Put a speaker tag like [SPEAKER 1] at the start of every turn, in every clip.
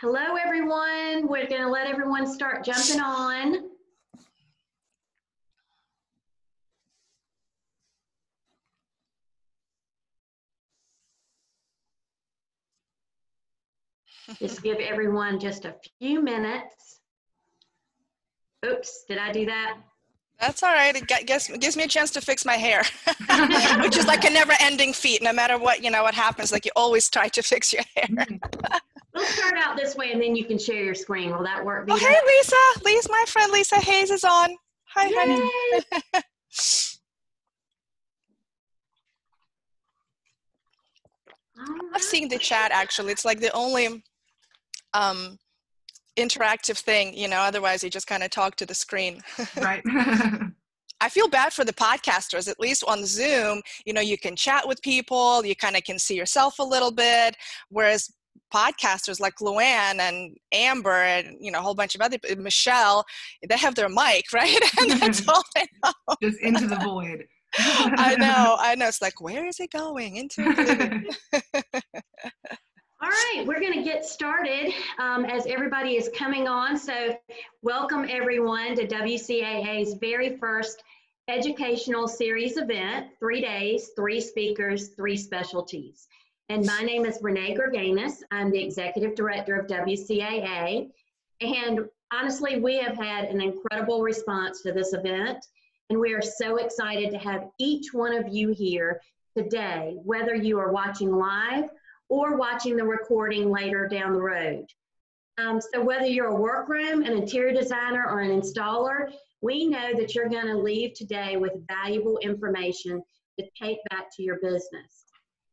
[SPEAKER 1] Hello, everyone. We're going to let everyone start jumping on. Just give everyone just a few minutes. Oops, did I do that?
[SPEAKER 2] That's all right. It gives me a chance to fix my hair, which is like a never-ending feat. No matter what, what happens, like you always try to fix your hair.
[SPEAKER 1] We'll start out this way, and then you can share your screen. Will that work, Vita?
[SPEAKER 2] Oh, hey, Lisa. My friend Lisa Hayes is on. Hi,
[SPEAKER 1] Yay!
[SPEAKER 2] honey. I've seen the chat, actually. It's like the only interactive thing, otherwise you just kind of talk to the screen.
[SPEAKER 3] Right.
[SPEAKER 2] I feel bad for the podcasters. At least on Zoom, you can chat with people, you kind of can see yourself a little bit, whereas podcasters like Luann and Amber and a whole bunch of other, Michelle, they have their mic, right? And that's all they know.
[SPEAKER 3] Just into the void.
[SPEAKER 2] I know. It's like, where is it going? Into oblivion.
[SPEAKER 1] All right, we're going to get started as everybody is coming on. So welcome everyone to WCAA's very first educational series event, 3 days, 3 speakers, 3 specialties. And my name is Renee Gerganis. I'm the Executive Director of WCAA. And honestly, we have had an incredible response to this event. And we are so excited to have each one of you here today, whether you are watching live or watching the recording later down the road. So whether you're a workroom, an interior designer, or an installer, we know that you're going to leave today with valuable information to take back to your business.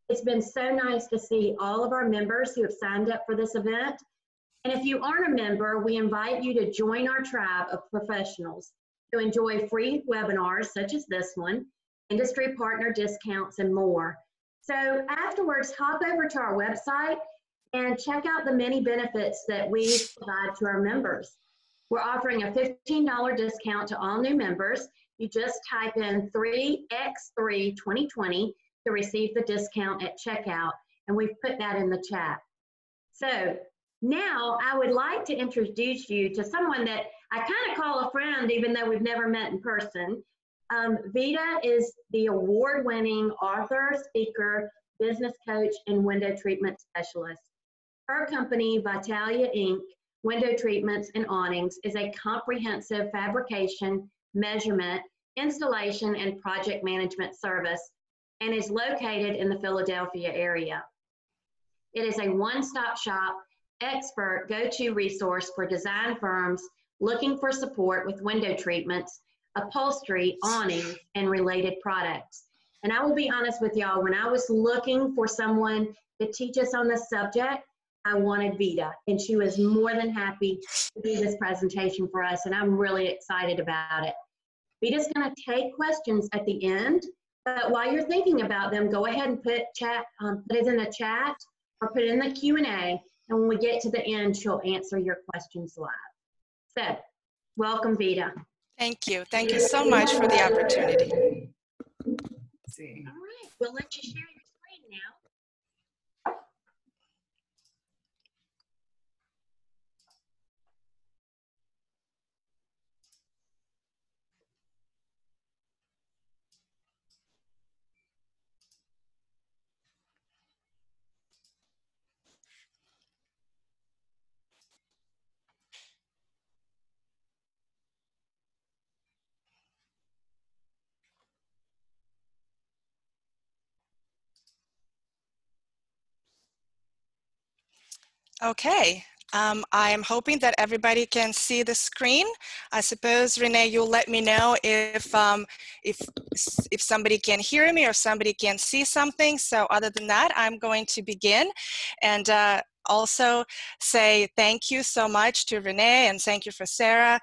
[SPEAKER 1] It's been so nice to see all of our members who have signed up for this event. And if you aren't a member, we invite you to join our tribe of professionals to enjoy free webinars such as this one, industry partner discounts, and more. So afterwards, hop over to our website and check out the many benefits that we provide to our members. We're offering a $15 discount to all new members. You just type in 3x3 2020 to receive the discount at checkout, and we've put that in the chat. So now I would like to introduce you to someone that I kind of call a friend, even though we've never met in person. Vita is the award-winning author, speaker, business coach, and window treatment specialist. Her company, Vitalia Inc., Window Treatments and Awnings, is a comprehensive fabrication, measurement, installation, and project management service, and is located in the Philadelphia area. It is a one-stop shop, expert go-to resource for design firms looking for support with window treatments, upholstery, awnings, and related products. And I will be honest with y'all, when I was looking for someone to teach us on this subject, I wanted Vita, and she was more than happy to do this presentation for us, and I'm really excited about it. Vita's going to take questions at the end, but while you're thinking about them, go ahead and put it in the chat or put it in the Q&A, and when we get to the end, she'll answer your questions live. So, welcome, Vita.
[SPEAKER 2] Thank you. Thank you so much for the opportunity.
[SPEAKER 3] Let's see.
[SPEAKER 1] All right, we'll let you share your screen now.
[SPEAKER 2] Okay. I am hoping that everybody can see the screen. I suppose, Renee, you'll let me know if somebody can hear me or somebody can see something. So other than that, I'm going to begin. And also say thank you so much to Renee and thank you for Sarah,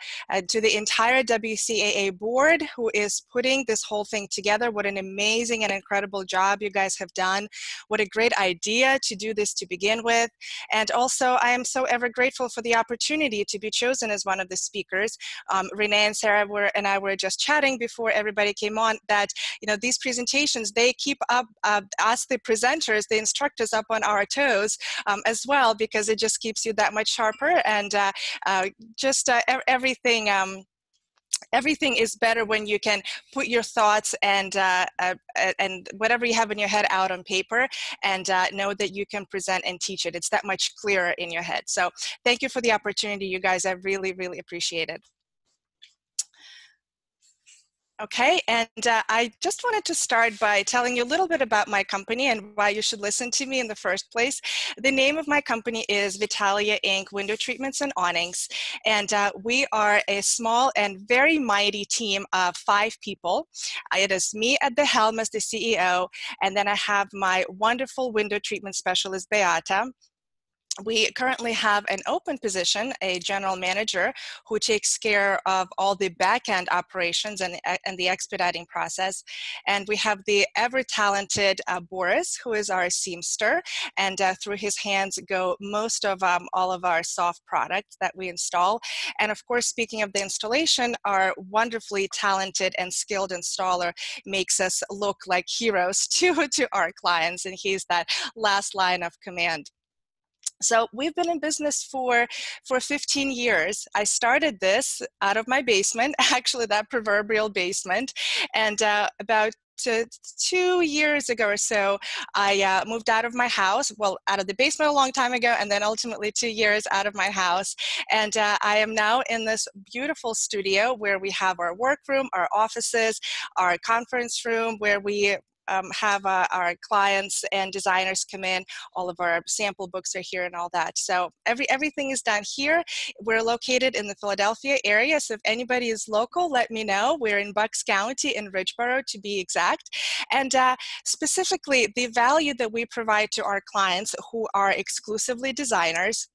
[SPEAKER 2] to the entire WCAA board who is putting this whole thing together. What an amazing and incredible job you guys have done. What a great idea to do this to begin with. And also I am so ever grateful for the opportunity to be chosen as one of the speakers. Renee and Sarah and I were just chatting before everybody came on that, these presentations, they keep up us, the presenters, the instructors, up on our toes, as well well, because it just keeps you that much sharper, and everything. Everything is better when you can put your thoughts and whatever you have in your head out on paper, and know that you can present and teach it. It's that much clearer in your head. So thank you for the opportunity, you guys. I really, really appreciate it. Okay, and I just wanted to start by telling you a little bit about my company and why you should listen to me in the first place. The name of my company is Vitalia Inc. Window Treatments and Awnings, and we are a small and very mighty team of 5 people. It is me at the helm as the CEO, and then I have my wonderful window treatment specialist, Beata. We currently have an open position, a general manager, who takes care of all the back-end operations and the expediting process. And we have the ever-talented Boris, who is our seamster, and through his hands go most of all of our soft products that we install. And of course, speaking of the installation, our wonderfully talented and skilled installer makes us look like heroes to our clients, and he's that last line of command. So we've been in business for 15 years. I started this out of my basement, actually that proverbial basement, and about 2 years ago or so, I moved out of my house, well, out of the basement a long time ago, and then ultimately 2 years out of my house. And I am now in this beautiful studio where we have our workroom, our offices, our conference room, where we have our clients and designers come in. All of our sample books are here and all that. So everything is done here. We're located in the Philadelphia area, so if anybody is local, let me know. We're in Bucks County in Ridgeboro, to be exact. And specifically, the value that we provide to our clients who are exclusively designers,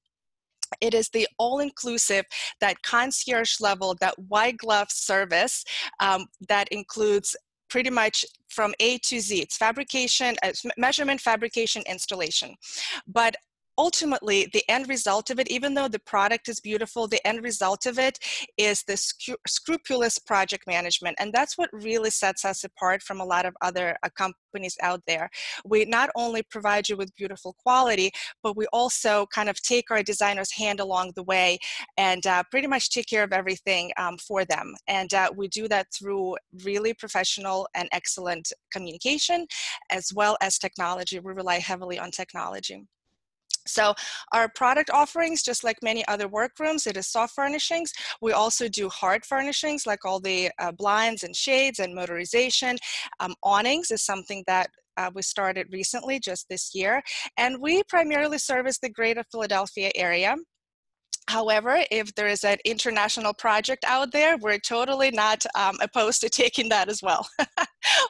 [SPEAKER 2] it is the all-inclusive, that concierge level, that white glove service that includes pretty much from A to Z. It's fabrication, measurement, fabrication, installation. But ultimately, the end result of it, even though the product is beautiful, the end result of it is the scrupulous project management. And that's what really sets us apart from a lot of other companies out there. We not only provide you with beautiful quality, but we also kind of take our designers' hand along the way and pretty much take care of everything for them. And we do that through really professional and excellent communication, as well as technology. We rely heavily on technology. So our product offerings, just like many other workrooms, it is soft furnishings. We also do hard furnishings, like all the blinds and shades and motorization. Awnings is something that we started recently, just this year. And we primarily service the greater Philadelphia area. However, if there is an international project out there, we're totally not opposed to taking that as well,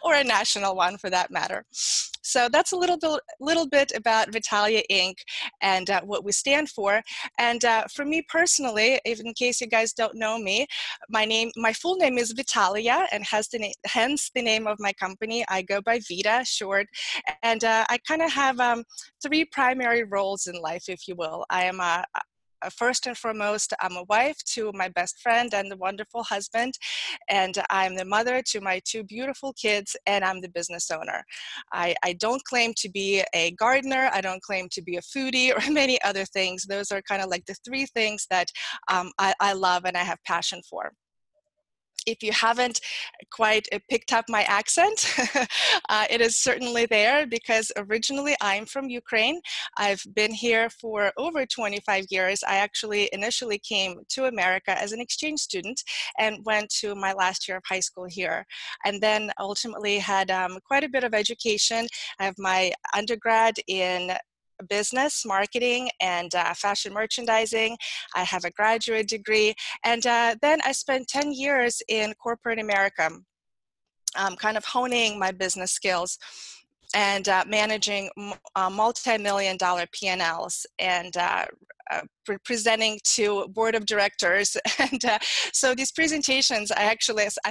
[SPEAKER 2] or a national one for that matter. So that's a little bit about Vitalia Inc. and what we stand for. And for me personally, if in case you guys don't know me, my full name is Vitalia, and hence the name of my company. I go by Vita, short, and I kind of have 3 primary roles in life, if you will. I am first and foremost, I'm a wife to my best friend and the wonderful husband, and I'm the mother to my 2 beautiful kids, and I'm the business owner. I don't claim to be a gardener, I don't claim to be a foodie or many other things. Those are kind of like the 3 things that I love and I have passion for. If you haven't quite picked up my accent, it is certainly there, because originally I'm from Ukraine. I've been here for over 25 years. I actually initially came to America as an exchange student and went to my last year of high school here, and then ultimately had quite a bit of education. I have my undergrad in business, marketing, and fashion merchandising. I have a graduate degree, and then I spent 10 years in corporate America, kind of honing my business skills and managing multi-million-dollar P&Ls and presenting to board of directors. And so these presentations, I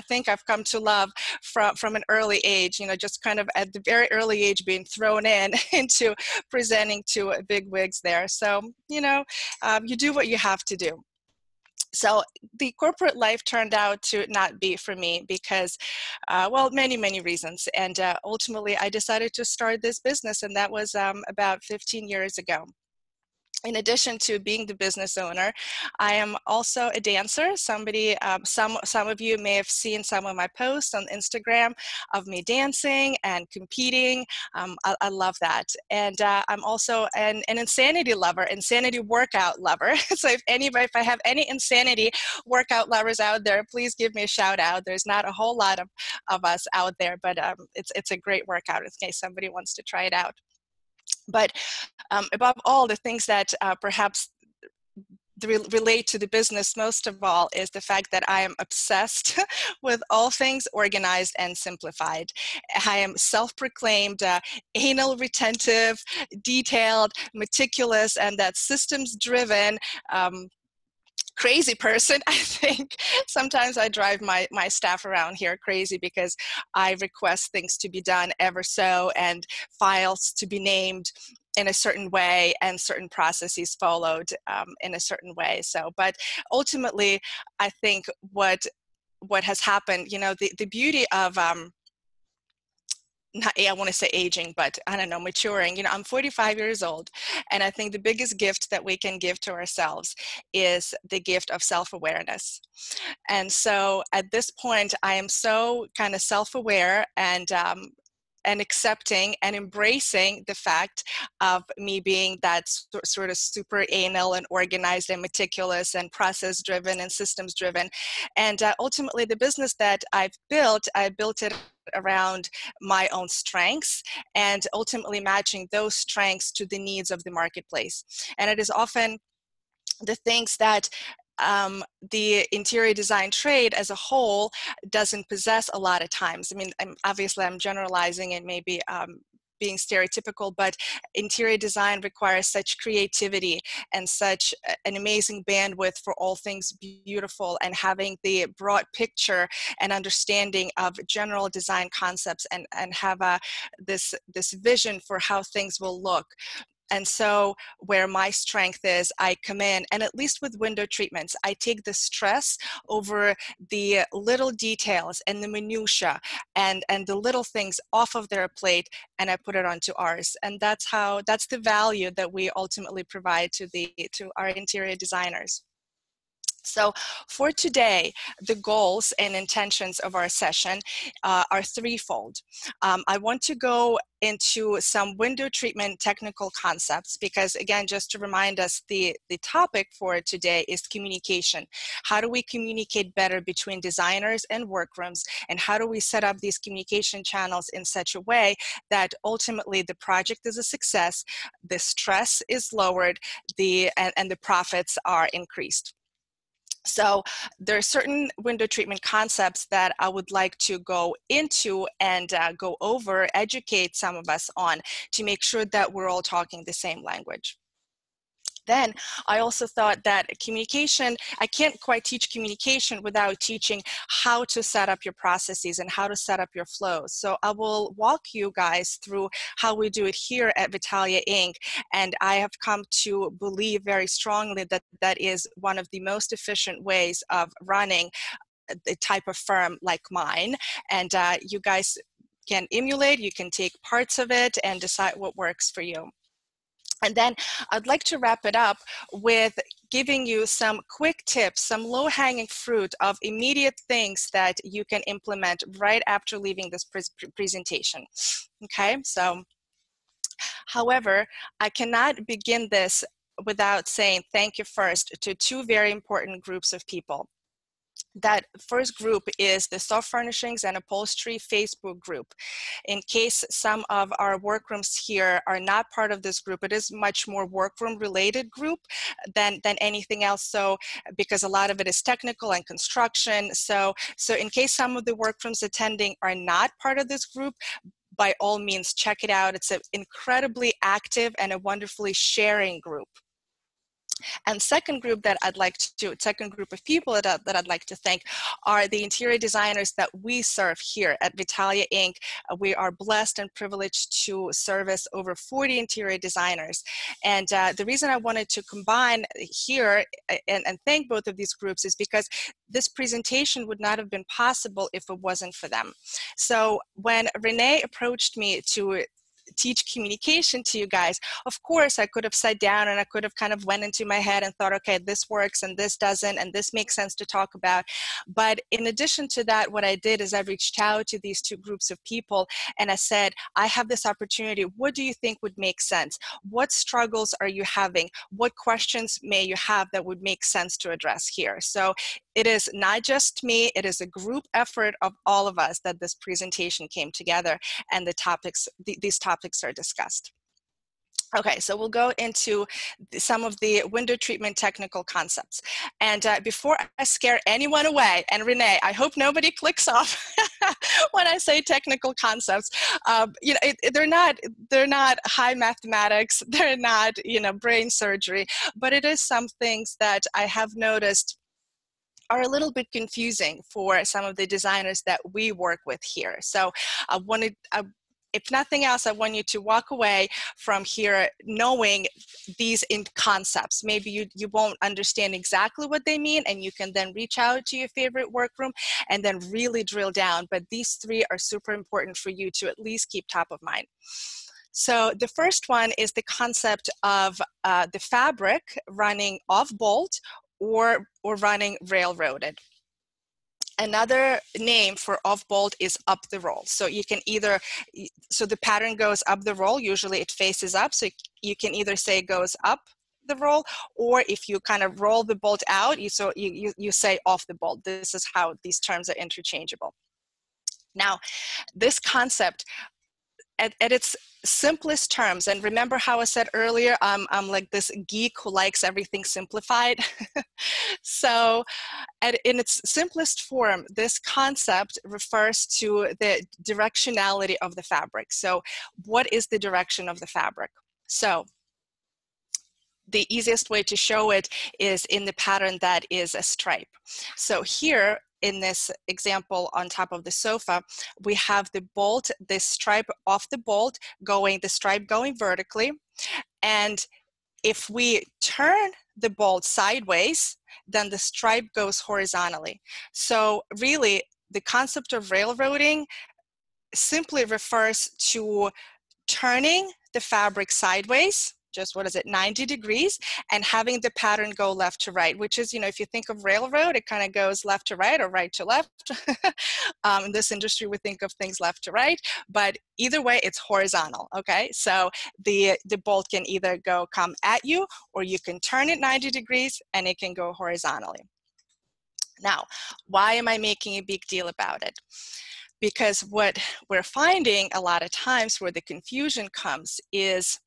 [SPEAKER 2] think I've come to love from an early age, just kind of at the very early age being thrown into presenting to big wigs there. So, you do what you have to do. So the corporate life turned out to not be for me because, well, many, many reasons. And ultimately, I decided to start this business, and that was about 15 years ago. in addition to being the business owner, I am also a dancer. Some of you may have seen some of my posts on Instagram of me dancing and competing. I love that. And I'm also an insanity lover, insanity workout lover. So if I have any insanity workout lovers out there, please give me a shout out. There's not a whole lot of us out there, but it's a great workout in case somebody wants to try it out. But above all, the things that perhaps relate to the business most of all is the fact that I am obsessed with all things organized and simplified. I am self-proclaimed anal retentive, detailed, meticulous, and that systems-driven crazy person. I think sometimes I drive my staff around here crazy because I request things to be done ever so, and files to be named in a certain way and certain processes followed in a certain way. So, but ultimately, I think what has happened, the beauty of I want to say aging, but I don't know, maturing. I'm 45 years old, and I think the biggest gift that we can give to ourselves is the gift of self-awareness. And so at this point, I am so kind of self-aware and accepting and embracing the fact of me being that sort of super anal and organized and meticulous and process driven and systems driven. And ultimately the business that I built it around my own strengths and ultimately matching those strengths to the needs of the marketplace. And it is often the things that the interior design trade as a whole doesn't possess a lot of times. I mean, obviously I'm generalizing and maybe being stereotypical, but interior design requires such creativity and such an amazing bandwidth for all things beautiful, and having the broad picture and understanding of general design concepts and have this vision for how things will look. And so where my strength is, I come in, and at least with window treatments, I take the stress over the little details and the minutia and the little things off of their plate, and I put it onto ours. And that's the value that we ultimately provide to our interior designers. So for today, the goals and intentions of our session are threefold. I want to go into some window treatment technical concepts because, again, just to remind us, the topic for today is communication. How do we communicate better between designers and workrooms, and how do we set up these communication channels in such a way that ultimately the project is a success, the stress is lowered, and the profits are increased. So there are certain window treatment concepts that I would like to go into and go over, educate some of us on to make sure that we're all talking the same language. Then I also thought that communication, I can't quite teach communication without teaching how to set up your processes and how to set up your flows. So I will walk you guys through how we do it here at Vitalia Inc. And I have come to believe very strongly that that is one of the most efficient ways of running the type of firm like mine. And you guys can emulate, you can take parts of it and decide what works for you. And then I'd like to wrap it up with giving you some quick tips, some low-hanging fruit of immediate things that you can implement right after leaving this presentation. Okay, so however, I cannot begin this without saying thank you first to two very important groups of people. That first group is the Soft Furnishings and Upholstery Facebook group. In case some of our workrooms here are not part of this group, it is much more workroom related group than anything else. So because a lot of it is technical and construction. So in case some of the workrooms attending are not part of this group, by all means, check it out. It's an incredibly active and a wonderfully sharing group. And second group of people that I'd like to thank are the interior designers that we serve here at Vitalia Inc. We are blessed and privileged to service over 40 interior designers. And the reason I wanted to combine here and thank both of these groups is because this presentation would not have been possible if it wasn't for them. So when Renee approached me to teach communication to you guys. Of course, I could have sat down and I could have kind of went into my head and thought, okay, this works and this doesn't, and this makes sense to talk about. But in addition to that, what I did is I reached out to these two groups of people and I said, I have this opportunity. What do you think would make sense? What struggles are you having? What questions may you have that would make sense to address here? So it is not just me, it is a group effort of all of us that this presentation came together and these topics are discussed. Okay, so we'll go into some of the window treatment technical concepts. And before I scare anyone away, and Renee, I hope nobody clicks off when I say technical concepts. You know, they're not high mathematics, they're not, you know, brain surgery, but it is some things that I have noticed are a little bit confusing for some of the designers that we work with here. So if nothing else, I want you to walk away from here knowing these in concepts. Maybe you won't understand exactly what they mean, and you can then reach out to your favorite workroom and then really drill down. But these three are super important for you to at least keep top of mind. So the first one is the concept of the fabric running off bolt or running railroaded. Another name for off bolt is up the roll. So you can either, so the pattern goes up the roll, usually it faces up, so you can either say it goes up the roll, or if you kind of roll the bolt out, you say off the bolt. This is how these terms are interchangeable. Now, this concept, at its simplest terms, and remember how I said earlier, I'm like this geek who likes everything simplified. So in its simplest form, this concept refers to the directionality of the fabric. So what is the direction of the fabric? So the easiest way to show it is in the pattern that is a stripe. So here, in this example on top of the sofa, we have the bolt, this stripe off the bolt, the stripe going vertically. And if we turn the bolt sideways, then the stripe goes horizontally. So really, the concept of railroading simply refers to turning the fabric sideways, just 90 degrees, and having the pattern go left to right, which is, you know, if you think of railroad, it kind of goes left to right or right to left. In this industry, we think of things left to right, but either way, it's horizontal, okay? So the bolt can either come at you, or you can turn it 90 degrees and it can go horizontally. Now, why am I making a big deal about it? Because what we're finding a lot of times where the confusion comes is,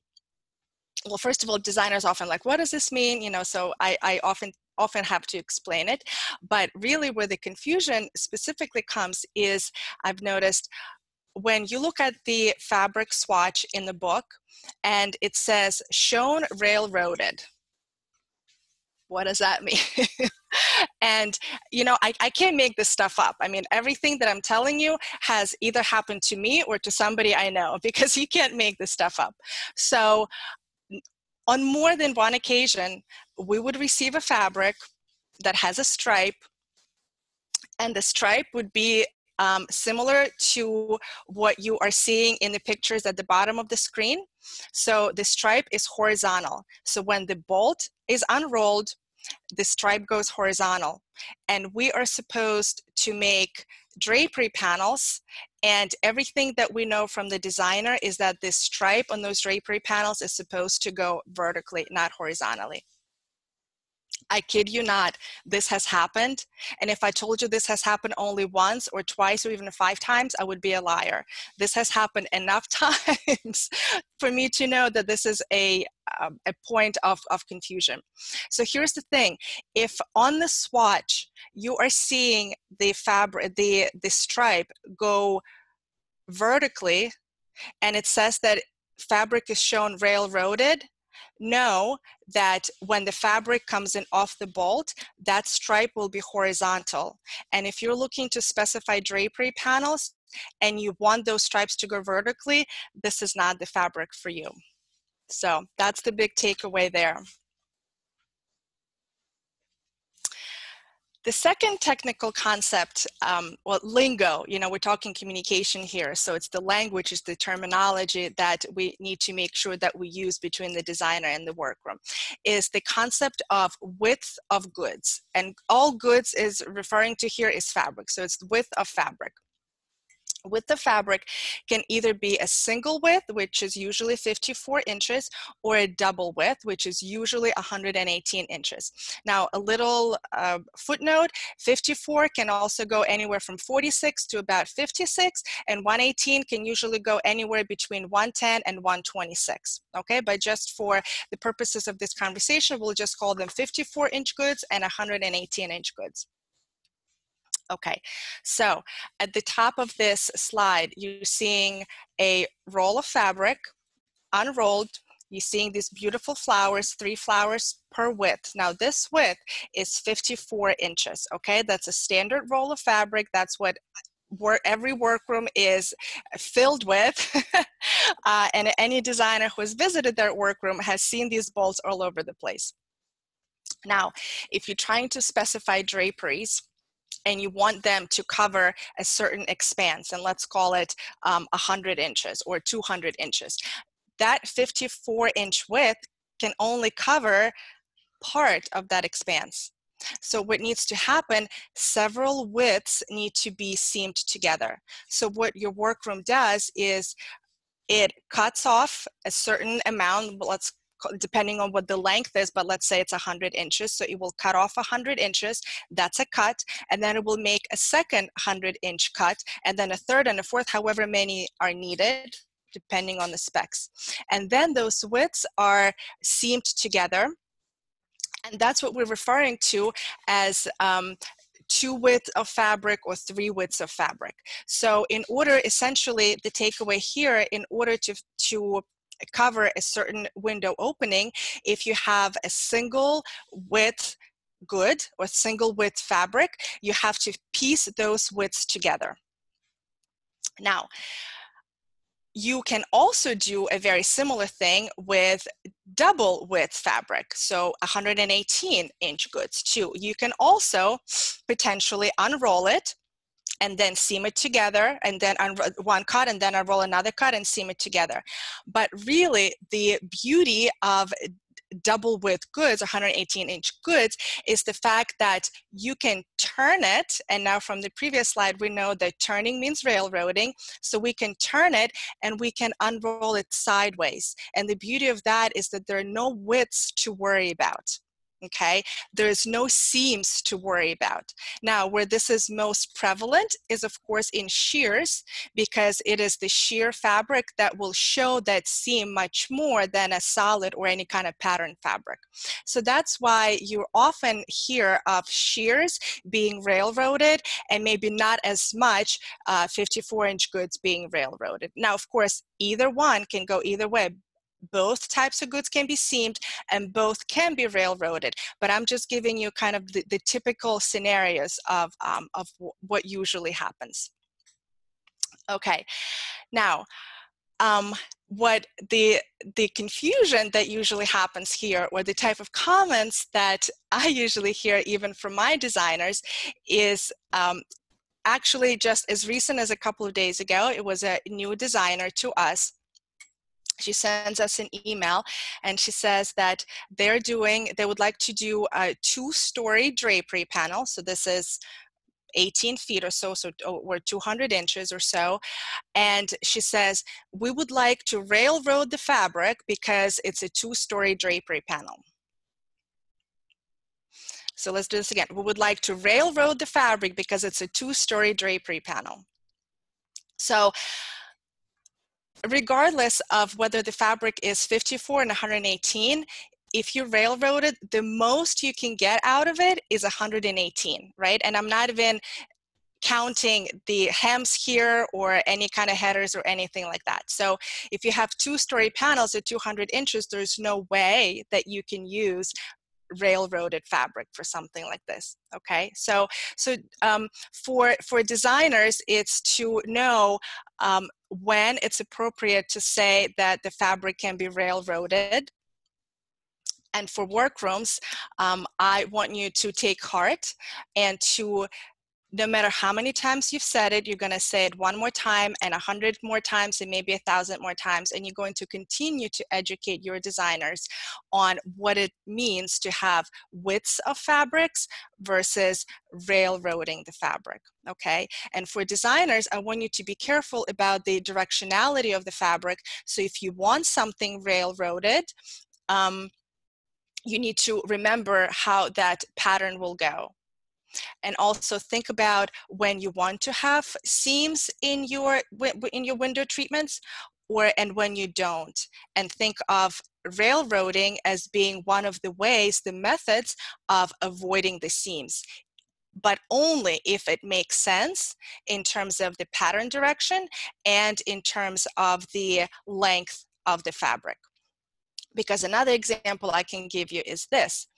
[SPEAKER 2] well, first of all, designers often like, what does this mean? You know, so I often have to explain it. But really where the confusion specifically comes is, I've noticed when you look at the fabric swatch in the book and it says shown railroaded, what does that mean? And, you know, I can't make this stuff up. I mean, everything that I'm telling you has either happened to me or to somebody I know, because you can't make this stuff up. So on more than one occasion, we would receive a fabric that has a stripe, and the stripe would be similar to what you are seeing in the pictures at the bottom of the screen. So the stripe is horizontal. So when the bolt is unrolled, the stripe goes horizontal. And we are supposed to make drapery panels, and everything that we know from the designer is that this stripe on those drapery panels is supposed to go vertically, not horizontally. I kid you not, this has happened. And if I told you this has happened only once or twice or even 5 times, I would be a liar. This has happened enough times for me to know that this is a point of confusion. So here's the thing. If on the swatch, you are seeing the fabric, the stripe go vertically, and it says that fabric is shown railroaded, know that when the fabric comes in off the bolt, that stripe will be horizontal. And if you're looking to specify drapery panels and you want those stripes to go vertically, this is not the fabric for you. So that's the big takeaway there. The second technical concept, well, lingo, you know, we're talking communication here, so it's the language, it's the terminology that we need to make sure that we use between the designer and the workroom, is the concept of width of goods. And all goods is referring to here is fabric, so it's the width of fabric. Width of fabric can either be a single width, which is usually 54 inches, or a double width, which is usually 118 inches. Now, a little footnote, 54 can also go anywhere from 46 to about 56, and 118 can usually go anywhere between 110 and 126, okay? But just for the purposes of this conversation, we'll just call them 54-inch goods and 118-inch goods. Okay, so at the top of this slide, you're seeing a roll of fabric, unrolled. You're seeing these beautiful flowers, 3 flowers per width. Now this width is 54 inches, okay? That's a standard roll of fabric. That's what every workroom is filled with. And any designer who has visited their workroom has seen these balls all over the place. Now, if you're trying to specify draperies, and you want them to cover a certain expanse, and let's call it 100 inches or 200 inches. That 54-inch width can only cover part of that expanse. So what needs to happen, several widths need to be seamed together. So what your workroom does is it cuts off a certain amount, depending on what the length is, but let's say it's 100 inches. So it will cut off 100 inches, that's a cut, and then it will make a second 100-inch cut, and then a third and a fourth, however many are needed, depending on the specs. And then those widths are seamed together, and that's what we're referring to as 2 widths of fabric or 3 widths of fabric. So in order, essentially, the takeaway here, in order to cover a certain window opening, if you have a single width good or single width fabric, you have to piece those widths together. Now, you can also do a very similar thing with double width fabric, so 118-inch goods too. You can also potentially unroll it and then seam it together, and then one cut, and then unroll another cut and seam it together. But really, the beauty of double width goods, 118-inch goods, is the fact that you can turn it, and now from the previous slide, we know that turning means railroading, so we can turn it and we can unroll it sideways. And the beauty of that is that there are no widths to worry about. Okay, there's no seams to worry about. Now, where this is most prevalent is, of course, in sheers, because it is the sheer fabric that will show that seam much more than a solid or any kind of pattern fabric. So that's why you often hear of sheers being railroaded and maybe not as much 54-inch goods being railroaded. Now, of course, either one can go either way. Both types of goods can be seamed and both can be railroaded, but I'm just giving you kind of the typical scenarios of what usually happens. Okay, now what the confusion that usually happens here, or the type of comments that I usually hear even from my designers, is actually just as recent as a couple of days ago. It was a new designer to us. She sends us an email and she says that they would like to do a 2-story drapery panel. So this is 18 feet or so, or 200 inches or so. And she says, we would like to railroad the fabric because it's a 2-story drapery panel. So let's do this again. We would like to railroad the fabric because it's a 2-story drapery panel. So regardless of whether the fabric is 54 and 118, if you railroad it, the most you can get out of it is 118, right? And I'm not even counting the hems here or any kind of headers or anything like that. So if you have 2-story panels at 200 inches, there's no way that you can use railroaded fabric for something like this. Okay, so for designers, it's to know when it's appropriate to say that the fabric can be railroaded, And for Workrooms, I want you to take heart and to, no matter how many times you've said it, you're going to say it one more time and 100 more times and maybe 1,000 more times. And you're going to continue to educate your designers on what it means to have widths of fabrics versus railroading the fabric, okay? And for designers, I want you to be careful about the directionality of the fabric. So if you want something railroaded, you need to remember how that pattern will go. And also think about when you want to have seams in your window treatments and when you don't. And think of railroading as being one of the ways, the methods of avoiding the seams, but only if it makes sense in terms of the pattern direction and in terms of the length of the fabric. Because another example I can give you is this.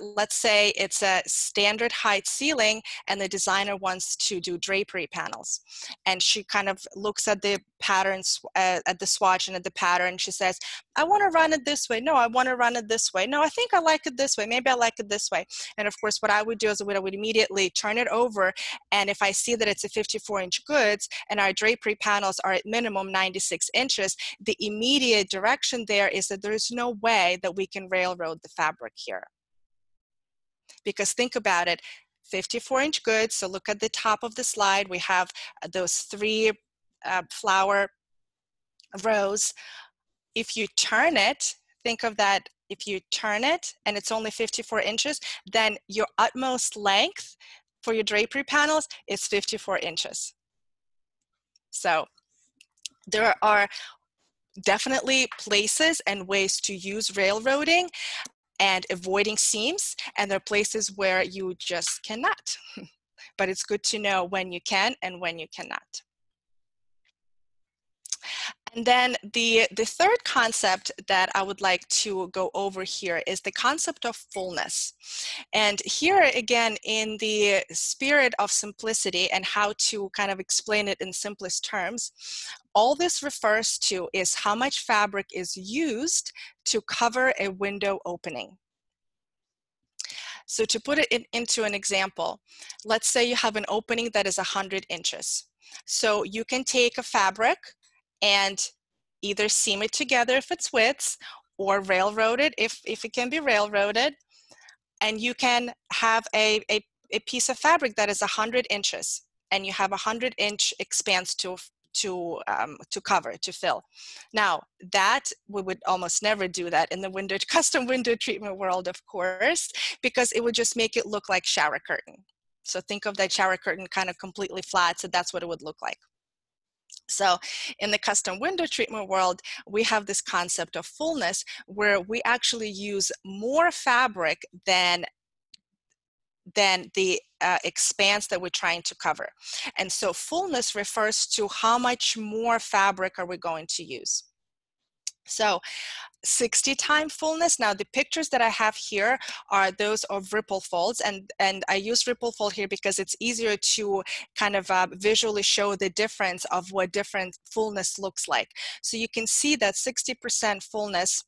[SPEAKER 2] Let's say it's a standard height ceiling and the designer wants to do drapery panels. And she kind of looks at the patterns, at the swatch and at the pattern. She says, I want to run it this way. No, I want to run it this way. No, I think I like it this way. Maybe I like it this way. And of course, what I would do is I would immediately turn it over. And if I see that it's a 54-inch goods and our drapery panels are at minimum 96 inches, the immediate direction there is that there's no way that we can railroad the fabric here. Because think about it, 54-inch goods, so look at the top of the slide, we have those 3 flower rows. If you turn it, think of that, if you turn it and it's only 54 inches, then your utmost length for your drapery panels is 54 inches. So there are definitely places and ways to use railroading and avoiding seams, and there are places where you just cannot. But it's good to know when you can and when you cannot. And then the third concept that I would like to go over here is the concept of fullness. And here again, in the spirit of simplicity and how to kind of explain it in simplest terms, all this refers to is how much fabric is used to cover a window opening. So to put it into an example, let's say you have an opening that is 100 inches. So you can take a fabric and either seam it together if it's widths or railroad it if it can be railroaded. And you can have a piece of fabric that is 100 inches and you have a 100-inch expanse to cover, to fill. Now that we would almost never do that in the custom window treatment world, of course, because it would just make it look like shower curtain. So think of that shower curtain kind of completely flat, so that's what it would look like. So in the custom window treatment world, we have this concept of fullness where we actually use more fabric than the expanse that we're trying to cover. And so fullness refers to how much more fabric are we going to use. So 60-time fullness. Now the pictures that I have here are those of ripple folds, and I use ripple fold here because it's easier to kind of visually show the difference of what different fullness looks like. So you can see that 60% fullness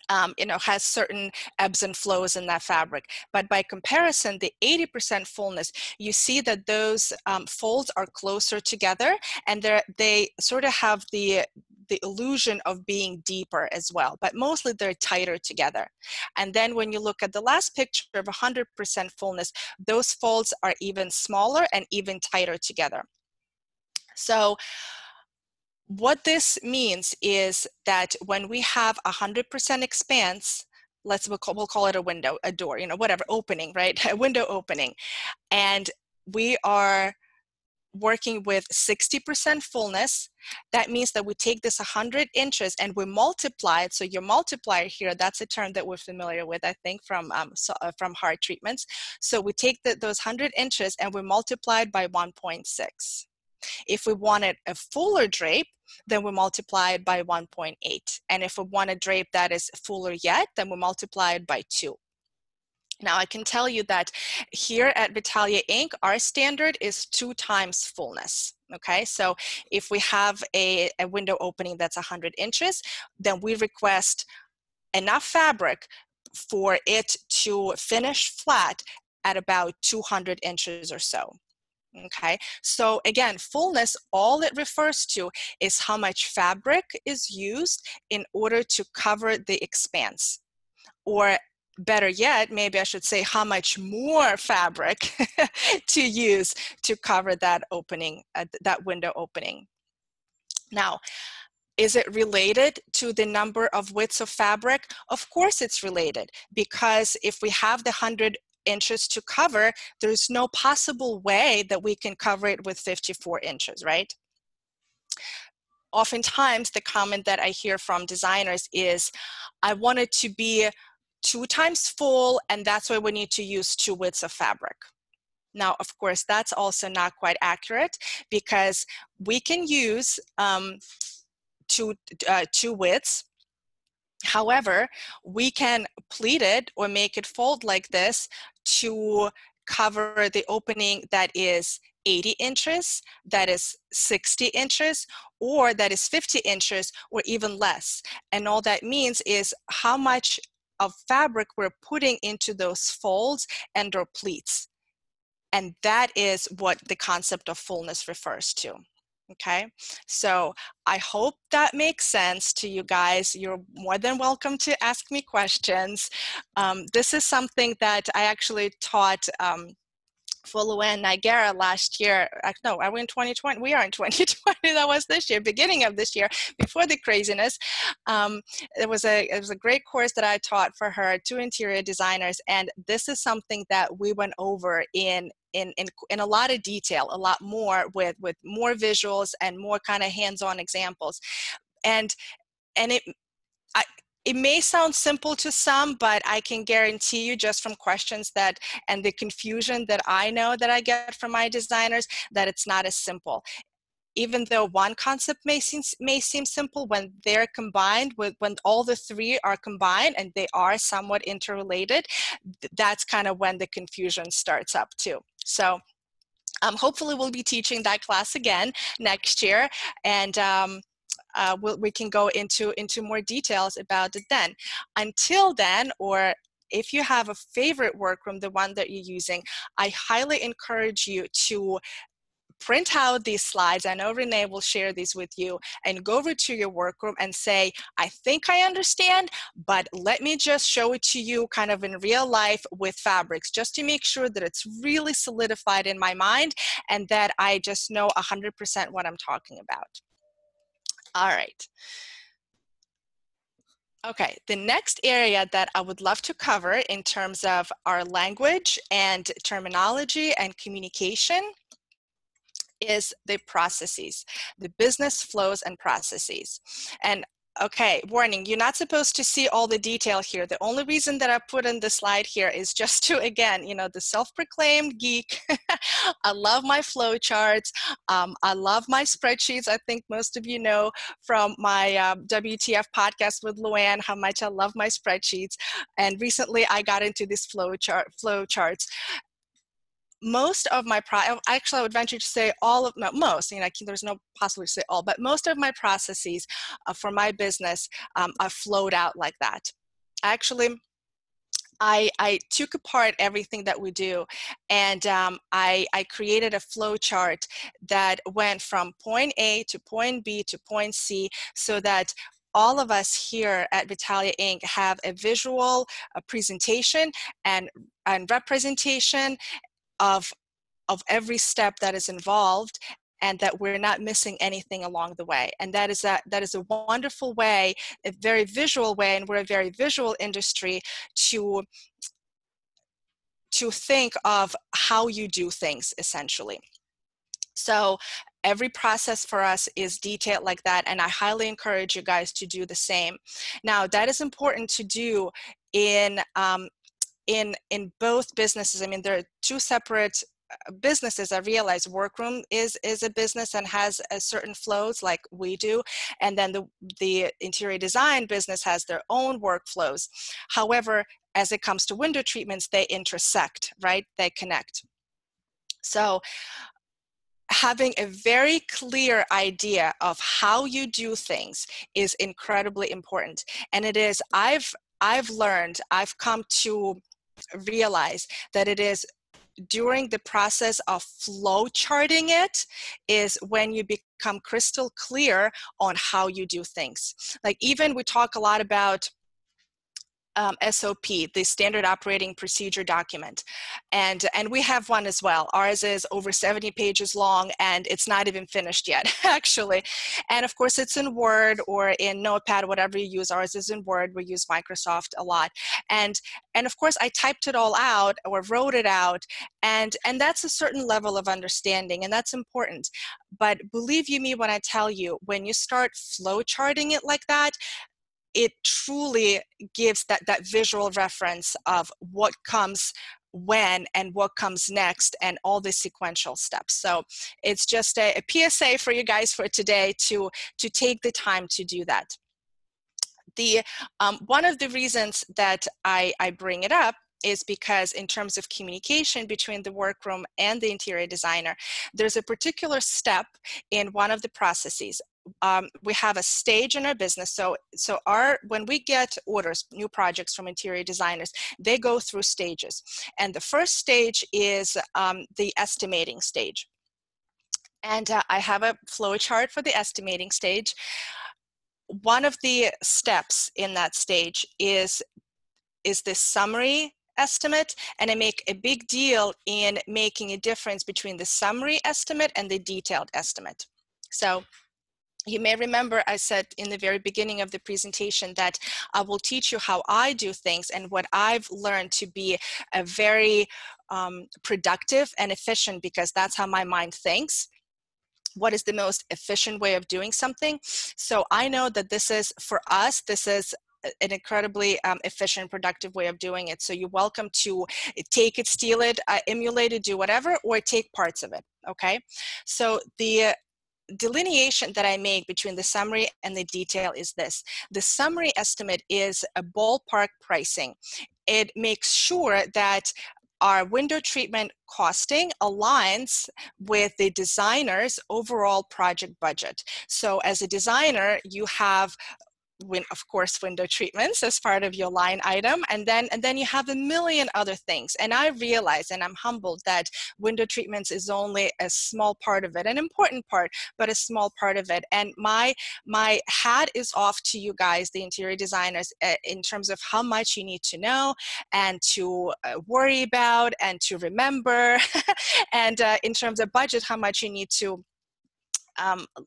[SPEAKER 2] has certain ebbs and flows in that fabric. But by comparison, the 80% fullness, you see that those folds are closer together, and they sort of have the illusion of being deeper as well, but mostly they're tighter together. And then when you look at the last picture of 100% fullness, those folds are even smaller and even tighter together. So what this means is that when we have 100% expanse, we'll call it a window, a door, whatever, opening, right? A window opening. And we are working with 60% fullness. That means that we take this 100 inches and we multiply it. So your multiplier here, that's a term that we're familiar with, I think, from hard treatments. So we take those 100 inches and we multiply it by 1.6. If we wanted a fuller drape, then we multiply it by 1.8. And if we want a drape that is fuller yet, then we multiply it by 2. Now I can tell you that here at Vitalia Inc., our standard is 2 times fullness. Okay, so if we have a window opening that's 100 inches, then we request enough fabric for it to finish flat at about 200 inches or so. Okay, so again, fullness, all it refers to is how much fabric is used in order to cover the expanse. Or better yet, maybe I should say how much more fabric to use to cover that opening, that window opening. Now, is it related to the number of widths of fabric? Of course it's related, because if we have the 100 inches to cover, there's no possible way that we can cover it with 54 inches, right? Oftentimes, the comment that I hear from designers is, I want it to be 2 times full, and that's why we need to use 2 widths of fabric. Now, of course, that's also not quite accurate, because we can use two widths. However, we can pleat it or make it fold like this to cover the opening that is 80 inches, that is 60 inches, or that is 50 inches, or even less. And all that means is how much of fabric we're putting into those folds and or pleats. And that is what the concept of fullness refers to. Okay, so I hope that makes sense to you guys. You're more than welcome to ask me questions. This is something that I actually taught for Luann Niagara last year. No, are we in 2020? We are in 2020. That was this year, beginning of this year, before the craziness. It was a great course that I taught for her, 2 interior designers, and this is something that we went over in a lot of detail, a lot more with more visuals and more kind of hands-on examples. And it may sound simple to some, but I can guarantee you, just from questions that and the confusion that I know that I get from my designers, that it's not as simple. Even though one concept may seem simple, when they're combined when all the 3 are combined and they are somewhat interrelated, that's kind of when the confusion starts up too. So hopefully we'll be teaching that class again next year, and we can go into more details about it then. Until then, or if you have a favorite workroom, the one that you're using, I highly encourage you to print out these slides. I know Renee will share these with you, and go over to your workroom and say, I think I understand, but let me just show it to you kind of in real life with fabrics, just to make sure that it's really solidified in my mind and that I just know 100% what I'm talking about. All right. Okay, the next area that I would love to cover in terms of our language and terminology and communication is the processes, the business flows and processes. And okay, warning, you're not supposed to see all the detail here. The only reason that I put in the slide here is just to, again, you know, the self-proclaimed geek. I love my flow charts. I love my spreadsheets. I think most of you know from my WTF podcast with Luann how much I love my spreadsheets. And recently I got into these flow charts. Most of my, actually I would venture to say all of, no, most, you know, there's no possibility to say all, but most of my processes for my business are flowed out like that. Actually, I took apart everything that we do, and I created a flow chart that went from point A to point B to point C, so that all of us here at Vitalia Inc. have a visual presentation and representation of every step that is involved, and that we're not missing anything along the way. And that is a wonderful way, a very visual way, and we're a very visual industry, to think of how you do things, essentially. So every process for us is detailed like that, and I highly encourage you guys to do the same. Now, that is important to do in both businesses. I mean, there are 2 separate businesses. I realize Workroom is a business and has a certain flows like we do, and then the interior design business has their own workflows. However, as it comes to window treatments, they intersect, right? They connect. So having a very clear idea of how you do things is incredibly important. And it is, I've I've come to realize that it is during the process of flow charting it is when you become crystal clear on how you do things. Like, even we talk a lot about SOP, the standard operating procedure document. And we have one as well. Ours is over 70 pages long, and it's not even finished yet, actually. And of course, it's in Word or in Notepad, whatever you use. Ours is in Word. We use Microsoft a lot. And of course, I typed it all out or wrote it out. And that's a certain level of understanding, and that's important. But believe you me when I tell you, when you start flow charting it like that, it truly gives that visual reference of what comes when and what comes next and all the sequential steps. So it's just a PSA for you guys for today to take the time to do that. One of the reasons that I bring it up is because in terms of communication between the workroom and the interior designer, there's a particular step in one of the processes. We have a stage in our business. So when we get orders, new projects from interior designers, they go through stages. And the first stage is the estimating stage. And I have a flow chart for the estimating stage. One of the steps in that stage is this summary estimate, and I make a big deal in making a difference between the summary estimate and the detailed estimate. So you may remember I said in the very beginning of the presentation that I will teach you how I do things and what I've learned to be a very productive and efficient, because that's how my mind thinks. What is the most efficient way of doing something? So I know that this is, for us, this is an incredibly efficient, productive way of doing it. So you're welcome to take it, steal it, emulate it, do whatever, or take parts of it, okay? So the delineation that I make between the summary and the detail is this. The summary estimate is a ballpark pricing. It makes sure that our window treatment costing aligns with the designer's overall project budget. So as a designer, you have, of course, window treatments as part of your line item, and then you have a million other things. And I realize, and I'm humbled, that window treatments is only a small part of it, an important part, but a small part of it. And my hat is off to you guys, the interior designers, in terms of how much you need to know and to worry about and to remember, and in terms of budget, how much you need to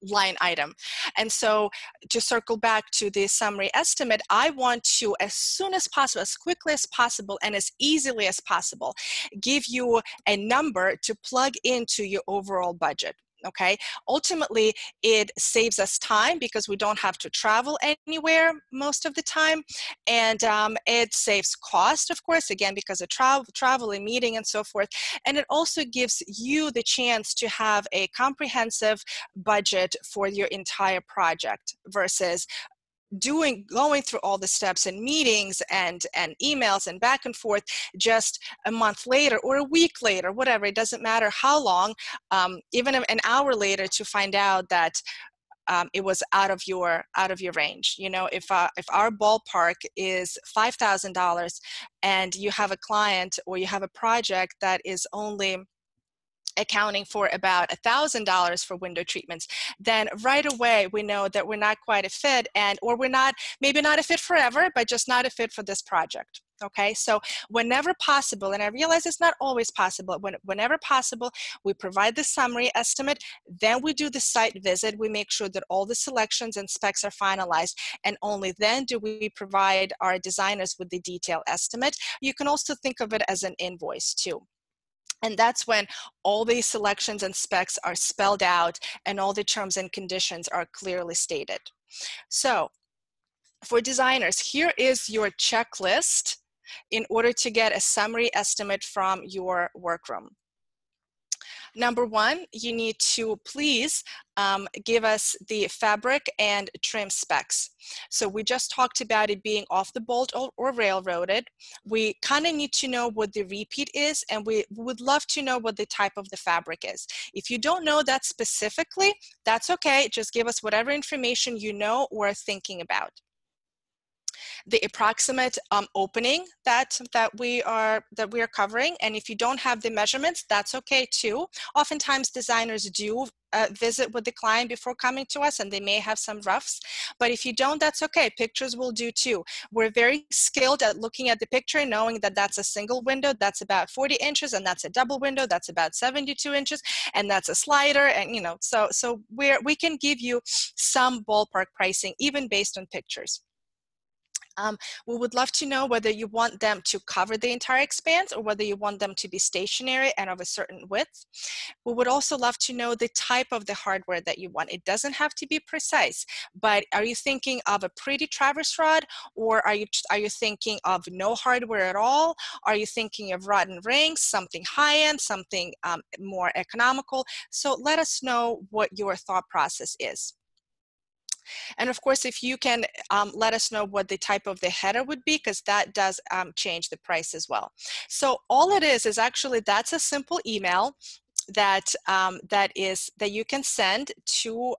[SPEAKER 2] line item. And so to circle back to the summary estimate, I want to, as soon as possible, as quickly as possible, and as easily as possible, give you a number to plug into your overall budget. Okay, ultimately it saves us time because we don't have to travel anywhere most of the time, and it saves cost, of course, again, because of travel and meeting and so forth. And it also gives you the chance to have a comprehensive budget for your entire project versus going through all the steps and meetings and emails and back and forth just a month later or a week later, whatever. It doesn't matter how long, even an hour later, to find out that it was out of your range. You know, if our ballpark is $5,000 and you have a client or you have a project that is only accounting for about $1,000 for window treatments, then right away we know that we're not quite a fit, or we're not, maybe not a fit forever, but just not a fit for this project. Okay, so whenever possible, and I realize it's not always possible, whenever possible, we provide the summary estimate, then we do the site visit, we make sure that all the selections and specs are finalized, and only then do we provide our designers with the detailed estimate. You can also think of it as an invoice too. And that's when all these selections and specs are spelled out and all the terms and conditions are clearly stated. So for designers, here is your checklist in order to get a summary estimate from your workroom. Number one, you need to please give us the fabric and trim specs. So we just talked about it being off the bolt or railroaded. We kind of need to know what the repeat is, and we would love to know what the type of the fabric is. If you don't know that specifically, that's okay. Just give us whatever information you know or are thinking about. the approximate opening that we are covering. And if you don't have the measurements, that's okay too. Oftentimes designers do visit with the client before coming to us, and they may have some roughs, but if you don't, that's okay. Pictures will do too. We're very skilled at looking at the picture, knowing that that's a single window, that's about 40 inches, and that's a double window, that's about 72 inches, and that's a slider, and you know, so we can give you some ballpark pricing even based on pictures. We would love to know whether you want them to cover the entire expanse or whether you want them to be stationary and of a certain width. We would also love to know the type of the hardware that you want. It doesn't have to be precise, but are you thinking of a pretty traverse rod, or are you thinking of no hardware at all? Are you thinking of rod and rings, something high-end, something more economical? So let us know what your thought process is. And of course, if you can let us know what the type of the header would be, because that does change the price as well. So all it is actually, that's a simple email that that you can send to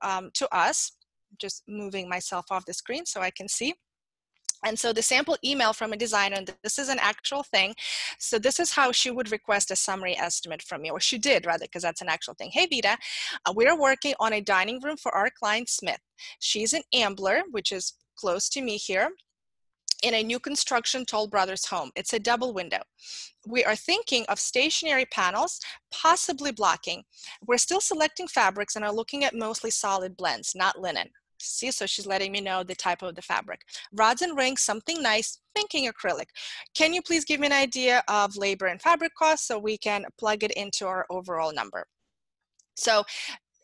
[SPEAKER 2] us. Just moving myself off the screen so I can see. And so the sample email from a designer, and this is an actual thing. So this is how she would request a summary estimate from me, or she did rather, because that's an actual thing. Hey Vita, we're working on a dining room for our client Smith. She's an Ambler, which is close to me here, in a new construction Toll Brothers home. It's a double window. We are thinking of stationary panels, possibly blocking. We're still selecting fabrics and are looking at mostly solid blends, not linen. See, so she's letting me know the type of the fabric. Rods and rings, something nice, thinking acrylic. Can you please give me an idea of labor and fabric costs so we can plug it into our overall number? So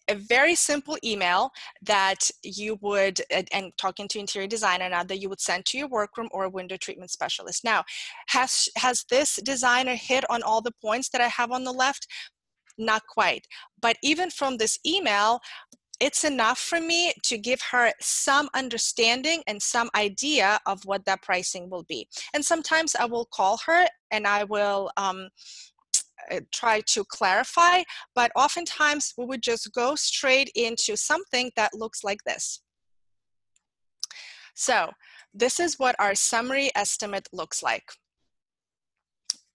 [SPEAKER 2] a very simple email that you would, and talking to interior designer now, that you would send to your workroom or a window treatment specialist. Now, has this designer hit on all the points that I have on the left? Not quite. But even from this email, it's enough for me to give her some understanding and some idea of what that pricing will be. And sometimes I will call her and I will try to clarify, but oftentimes we would just go straight into something that looks like this. So this is what our summary estimate looks like.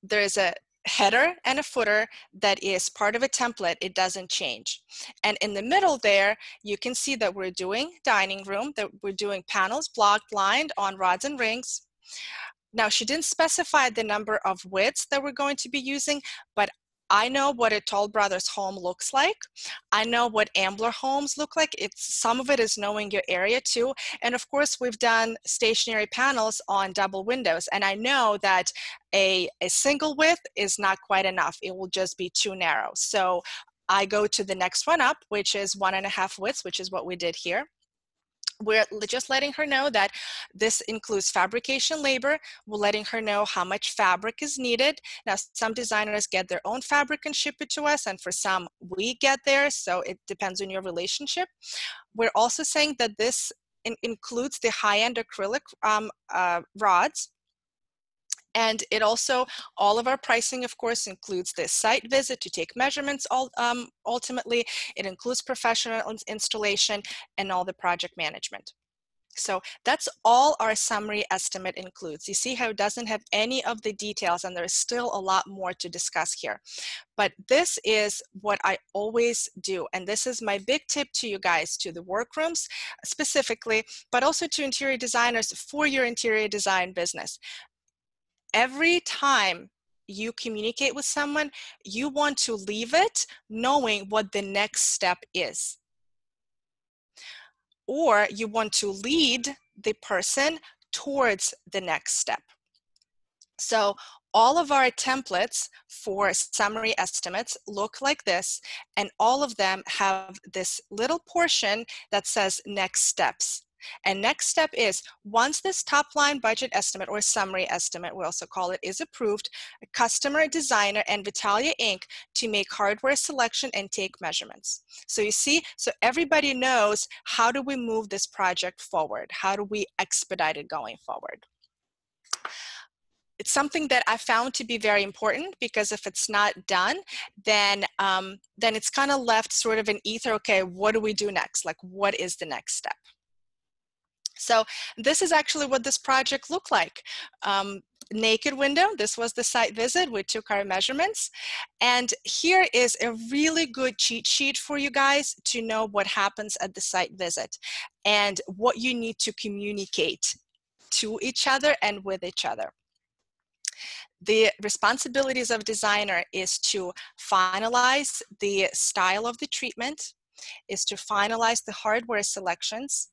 [SPEAKER 2] There's a header and a footer that is part of a template. It doesn't change. And in the middle there, you can see that we're doing dining room, that we're doing panels blocked, lined on rods and rings. Now, she didn't specify the number of widths that we're going to be using, but I know what a Toll Brothers home looks like. I know what Ambler homes look like. Some of it is knowing your area too. And of course, we've done stationary panels on double windows. And I know that a single width is not quite enough. It will just be too narrow. So I go to the next one up, which is 1.5 widths, which is what we did here. We're just letting her know that this includes fabrication labor. We're letting her know how much fabric is needed. Now, some designers get their own fabric and ship it to us, and for some, we get theirs, so it depends on your relationship. We're also saying that this includes the high-end acrylic rods. And it also, all of our pricing, of course, includes the site visit to take measurements. Ultimately, it includes professional installation and all the project management. So that's all our summary estimate includes. You see how it doesn't have any of the details, and there's still a lot more to discuss here. But this is what I always do, and this is my big tip to you guys, to the workrooms specifically, but also to interior designers for your interior design business. Every time you communicate with someone, you want to leave it knowing what the next step is. Or you want to lead the person towards the next step. So all of our templates for summary estimates look like this, and all of them have this little portion that says next steps. And next step is, once this top line budget estimate, or summary estimate, we also call it, is approved, a customer, designer, and Vitalia Inc. to make hardware selection and take measurements. So you see, so everybody knows, how do we move this project forward? How do we expedite it going forward? It's something that I found to be very important, because if it's not done, then it's kind of left sort of in ether. Okay, what do we do next? Like, what is the next step? So this is actually what this project looked like. Naked window, this was the site visit. We took our measurements. And here is a really good cheat sheet for you guys to know what happens at the site visit and what you need to communicate to each other and with each other. The responsibilities of designer is to finalize the style of the treatment, is to finalize the hardware selections.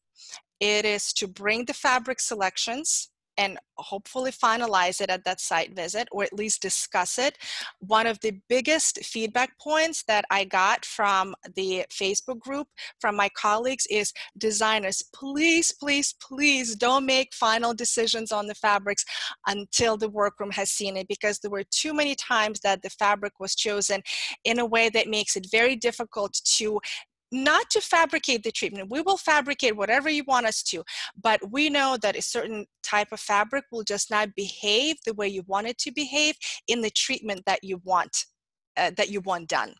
[SPEAKER 2] It is to bring the fabric selections and hopefully finalize it at that site visit, or at least discuss it. One of the biggest feedback points that I got from the Facebook group from my colleagues is, designers, please, please, please don't make final decisions on the fabrics until the workroom has seen it, because there were too many times that the fabric was chosen in a way that makes it very difficult to not to fabricate the treatment. We will fabricate whatever you want us to, but we know that a certain type of fabric will just not behave the way you want it to behave in the treatment that you want done.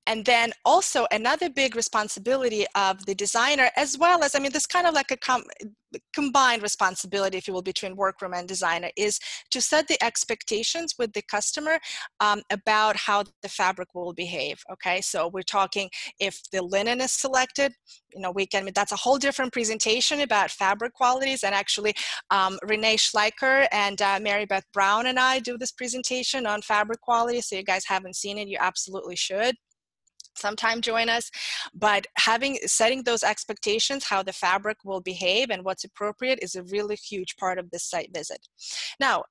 [SPEAKER 2] And then also another big responsibility of the designer, as well as, I mean, this kind of like a combined responsibility, if you will, between workroom and designer, is to set the expectations with the customer about how the fabric will behave. Okay, so we're talking if the linen is selected, you know, that's a whole different presentation about fabric qualities. And actually, Renee Schleicher and Mary Beth Brown and I do this presentation on fabric quality. So you guys haven't seen it, you absolutely should sometime join us. But setting those expectations, how the fabric will behave and what's appropriate, is a really huge part of this site visit. Now,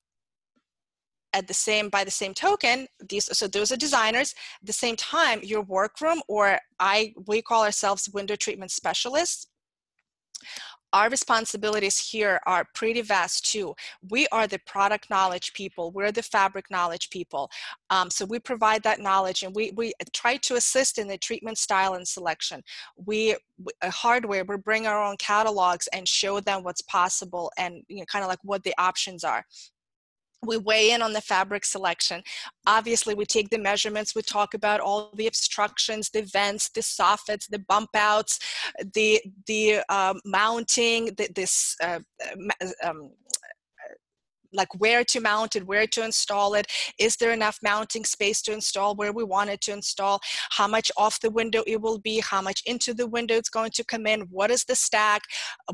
[SPEAKER 2] by the same token, those are designers. At the same time, your workroom, or we call ourselves window treatment specialists, our responsibilities here are pretty vast too. We are the product knowledge people. We're the fabric knowledge people. So we provide that knowledge, and we try to assist in the treatment style and selection. Hardware, we bring our own catalogs and show them what's possible, and kind of like what the options are. We weigh in on the fabric selection. Obviously, we take the measurements. We talk about all the obstructions, the vents, the soffits, the bump outs, the mounting, like where to mount it, where to install it. Is there enough mounting space to install where we want it to install? How much off the window it will be? How much into the window it's going to come in? What is the stack?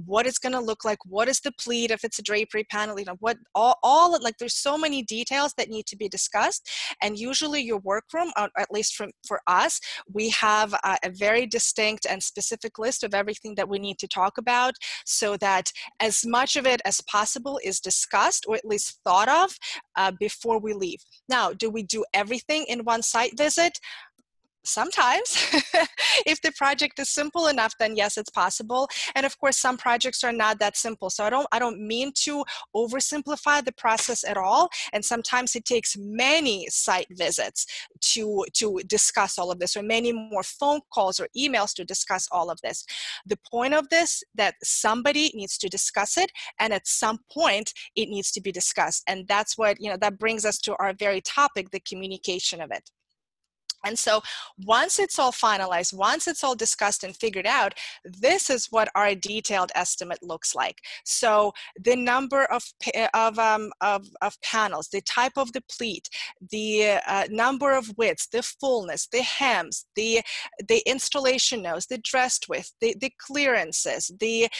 [SPEAKER 2] What it's going to look like? What is the pleat if it's a drapery panel? Like there's so many details that need to be discussed. And usually your workroom, at least for us, we have a very distinct and specific list of everything that we need to talk about, so that as much of it as possible is discussed, or at least thought of before we leave. Now, do we do everything in one site visit? Sometimes. If the project is simple enough, then yes, it's possible. And of course, some projects are not that simple. So I don't mean to oversimplify the process at all. And sometimes it takes many site visits to discuss all of this, or many more phone calls or emails to discuss all of this. The point of this, that somebody needs to discuss it, and at some point it needs to be discussed. And that's what, that brings us to our very topic, the communication of it. And so once it's all finalized, once it's all discussed and figured out, this is what our detailed estimate looks like. So the number of panels, the type of the pleat, the number of widths, the fullness, the hems, the installation nose, the dressed width, the clearances, the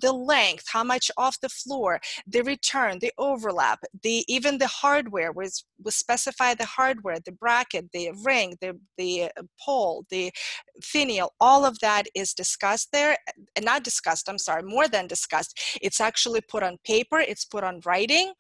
[SPEAKER 2] length, how much off the floor, the return, the overlap, even the hardware, we specify the hardware, the bracket, the ring, the pole, the finial, all of that is discussed there. Not discussed, I'm sorry, more than discussed. It's actually put on paper, it's put on writing.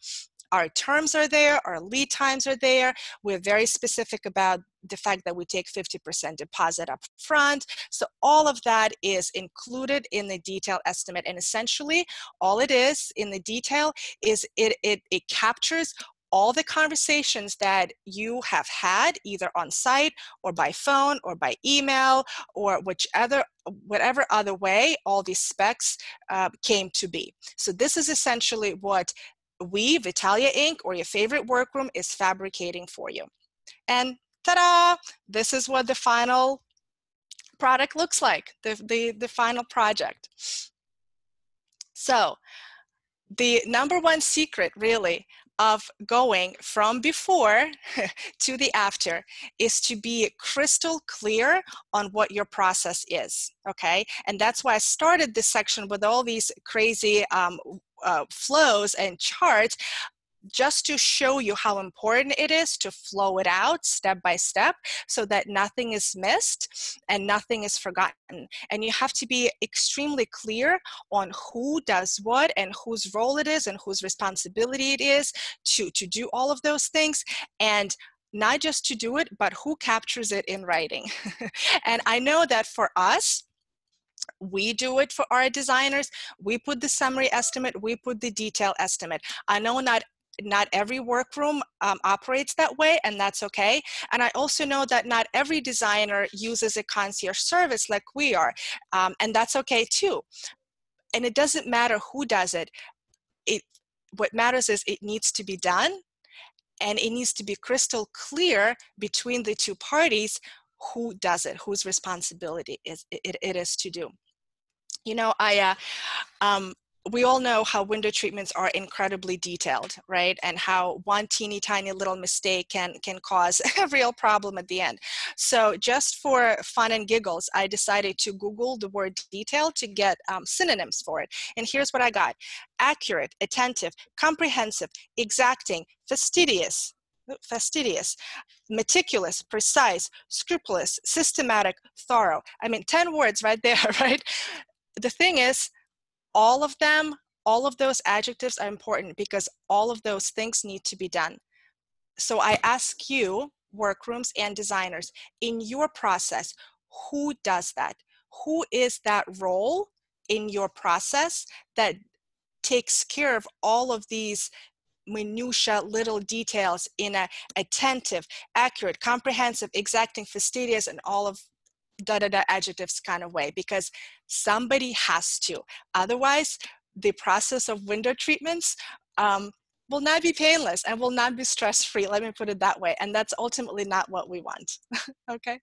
[SPEAKER 2] Our terms are there, our lead times are there. We're very specific about the fact that we take 50% deposit up front. So all of that is included in the detail estimate. And essentially, all it is in the detail is it captures all the conversations that you have had, either on site or by phone or by email or whatever other way all these specs came to be. So this is essentially what Vitalia Inc., or your favorite workroom, is fabricating for you. And ta-da! This is what the final product looks like, the final project. So the number one secret really of going from before to the after is to be crystal clear on what your process is, okay? And that's why I started this section with all these crazy flows and charts, just to show you how important it is to flow it out step by step so that nothing is missed and nothing is forgotten. And you have to be extremely clear on who does what and whose role it is and whose responsibility it is to do all of those things, and not just to do it, but who captures it in writing. And I know that for us, we do it for our designers. We put the summary estimate, we put the detail estimate. I know not every workroom operates that way, and that's okay. And I also know that not every designer uses a concierge service like we are, and that's okay too. And it doesn't matter who does it. What matters is it needs to be done, and it needs to be crystal clear between the two parties who does it, whose responsibility it is to do. You know, we all know how window treatments are incredibly detailed, right? And how one teeny tiny little mistake can cause a real problem at the end. So just for fun and giggles, I decided to Google the word detail to get synonyms for it. And here's what I got: accurate, attentive, comprehensive, exacting, fastidious, meticulous, precise, scrupulous, systematic, thorough. I mean, 10 words right there, right? The thing is, all of those adjectives are important because all of those things need to be done. So I ask you, workrooms and designers, in your process, who does that? Who is that role in your process that takes care of all of these minutia little details in a attentive, accurate, comprehensive, exacting, fastidious, and all of adjectives kind of way? Because somebody has to. Otherwise, the process of window treatments will not be painless and will not be stress-free. Let me put it that way. And that's ultimately not what we want. Okay.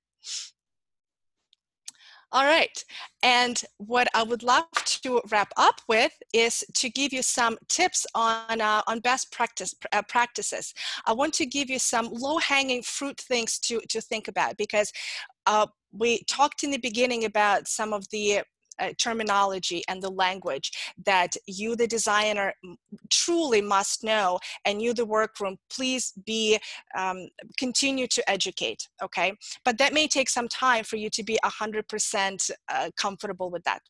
[SPEAKER 2] All right, and what I would love to wrap up with is to give you some tips on best practices. I want to give you some low-hanging fruit things to think about, because we talked in the beginning about some of the terminology and the language that you, the designer, truly must know, and you, the workroom, please be continue to educate, okay? But that may take some time for you to be 100% comfortable with that.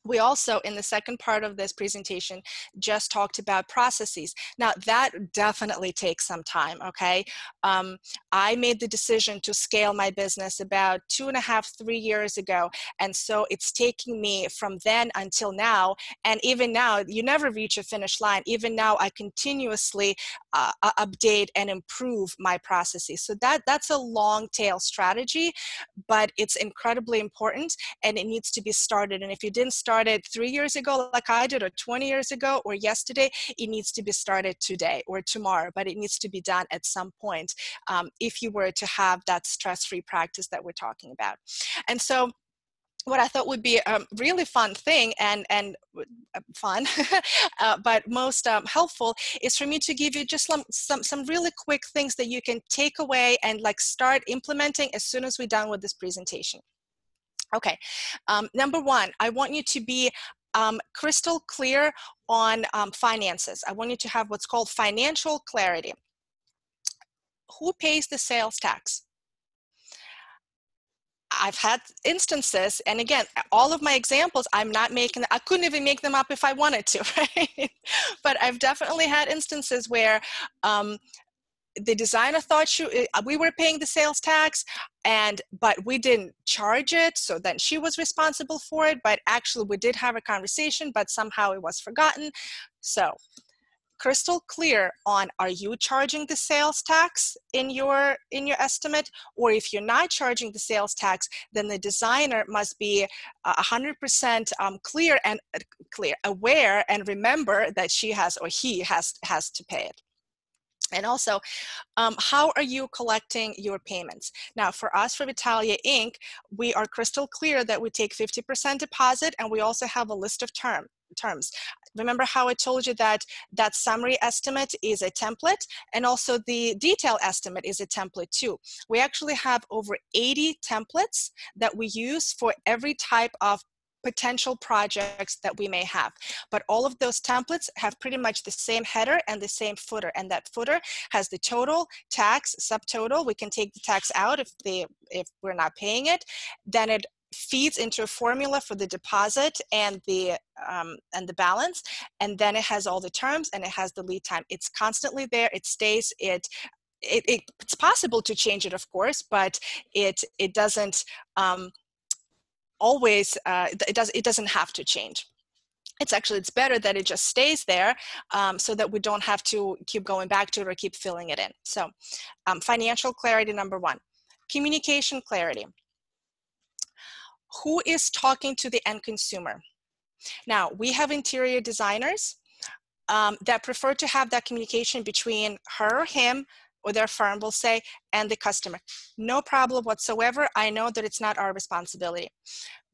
[SPEAKER 2] We also, in the second part of this presentation, just talked about processes. Now, that definitely takes some time, okay? I made the decision to scale my business about 2.5, 3 years ago. And so it's taking me from then until now. And even now, you never reach a finish line. Even now, I continuously update and improve my processes. So that's a long tail strategy, but it's incredibly important, and it needs to be started. And if you didn't start it 3 years ago like I did, or 20 years ago, or yesterday, it needs to be started today or tomorrow, but it needs to be done at some point if you were to have that stress-free practice that we're talking about. And so what I thought would be a really fun thing and fun, but most helpful, is for me to give you just some really quick things that you can take away and like start implementing as soon as we're done with this presentation. Okay, number one, I want you to be crystal clear on finances. I want you to have what's called financial clarity. Who pays the sales tax? I've had instances, and again, all of my examples, I couldn't even make them up if I wanted to, right? But I've definitely had instances where the designer thought we were paying the sales tax, but we didn't charge it, so then she was responsible for it, but actually we did have a conversation, but somehow it was forgotten. So crystal clear on, are you charging the sales tax in your estimate? Or if you're not charging the sales tax, then the designer must be 100% clear, aware, and remember that she has, or he has to pay it. And also, how are you collecting your payments? Now, for us, for Vitalia Inc., we are crystal clear that we take 50% deposit, and we also have a list of terms. Remember how I told you that that summary estimate is a template, and also the detail estimate is a template too. We actually have over 80 templates that we use for every type of potential projects that we may have. But all of those templates have pretty much the same header and the same footer, and that footer has the total, tax, subtotal. We can take the tax out if we're not paying it. Then it feeds into a formula for the deposit and the balance, and then it has all the terms and it has the lead time. It's constantly there. It stays. It's possible to change it, of course, but it doesn't always. It doesn't have to change. It's better that it just stays there, so that we don't have to keep going back to it or keep filling it in. So financial clarity, number one. Communication clarity. Who is talking to the end consumer? Now, we have interior designers that prefer to have that communication between her or him, or their firm will say, and the customer. No problem whatsoever. I know that it's not our responsibility.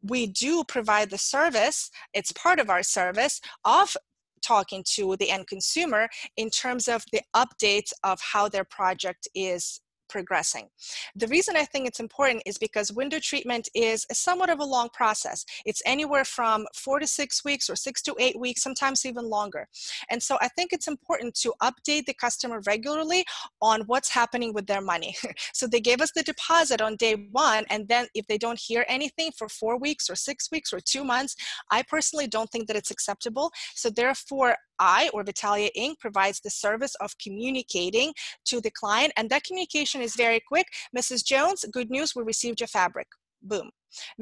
[SPEAKER 2] We do provide the service, it's part of our service of talking to the end consumer in terms of the updates of how their project is progressing. The reason I think it's important is because window treatment is somewhat of a long process. It's anywhere from 4 to 6 weeks or 6 to 8 weeks, sometimes even longer. And so I think it's important to update the customer regularly on what's happening with their money. So they gave us the deposit on day one, and then if they don't hear anything for 4 weeks or 6 weeks or 2 months, I personally don't think that it's acceptable. So therefore, I, or Vitalia Inc., provides the service of communicating to the client, and that communication is very quick. Mrs. Jones, good news, we received your fabric. Boom.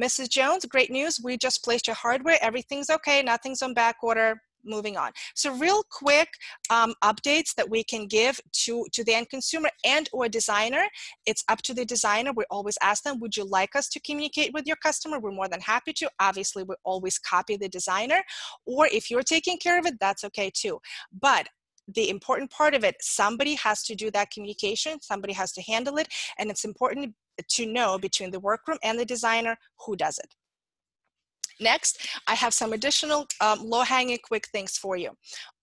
[SPEAKER 2] Mrs. Jones, great news, we just placed your hardware, everything's okay, nothing's on back order, moving on. So real quick updates that we can give to the end consumer and or designer. It's up to the designer. We always ask them, would you like us to communicate with your customer? We're more than happy to. Obviously, we always copy the designer, or if you're taking care of it, that's okay too. But the important part of it, somebody has to do that communication, somebody has to handle it, and it's important to know between the workroom and the designer who does it. Next, I have some additional low-hanging quick things for you.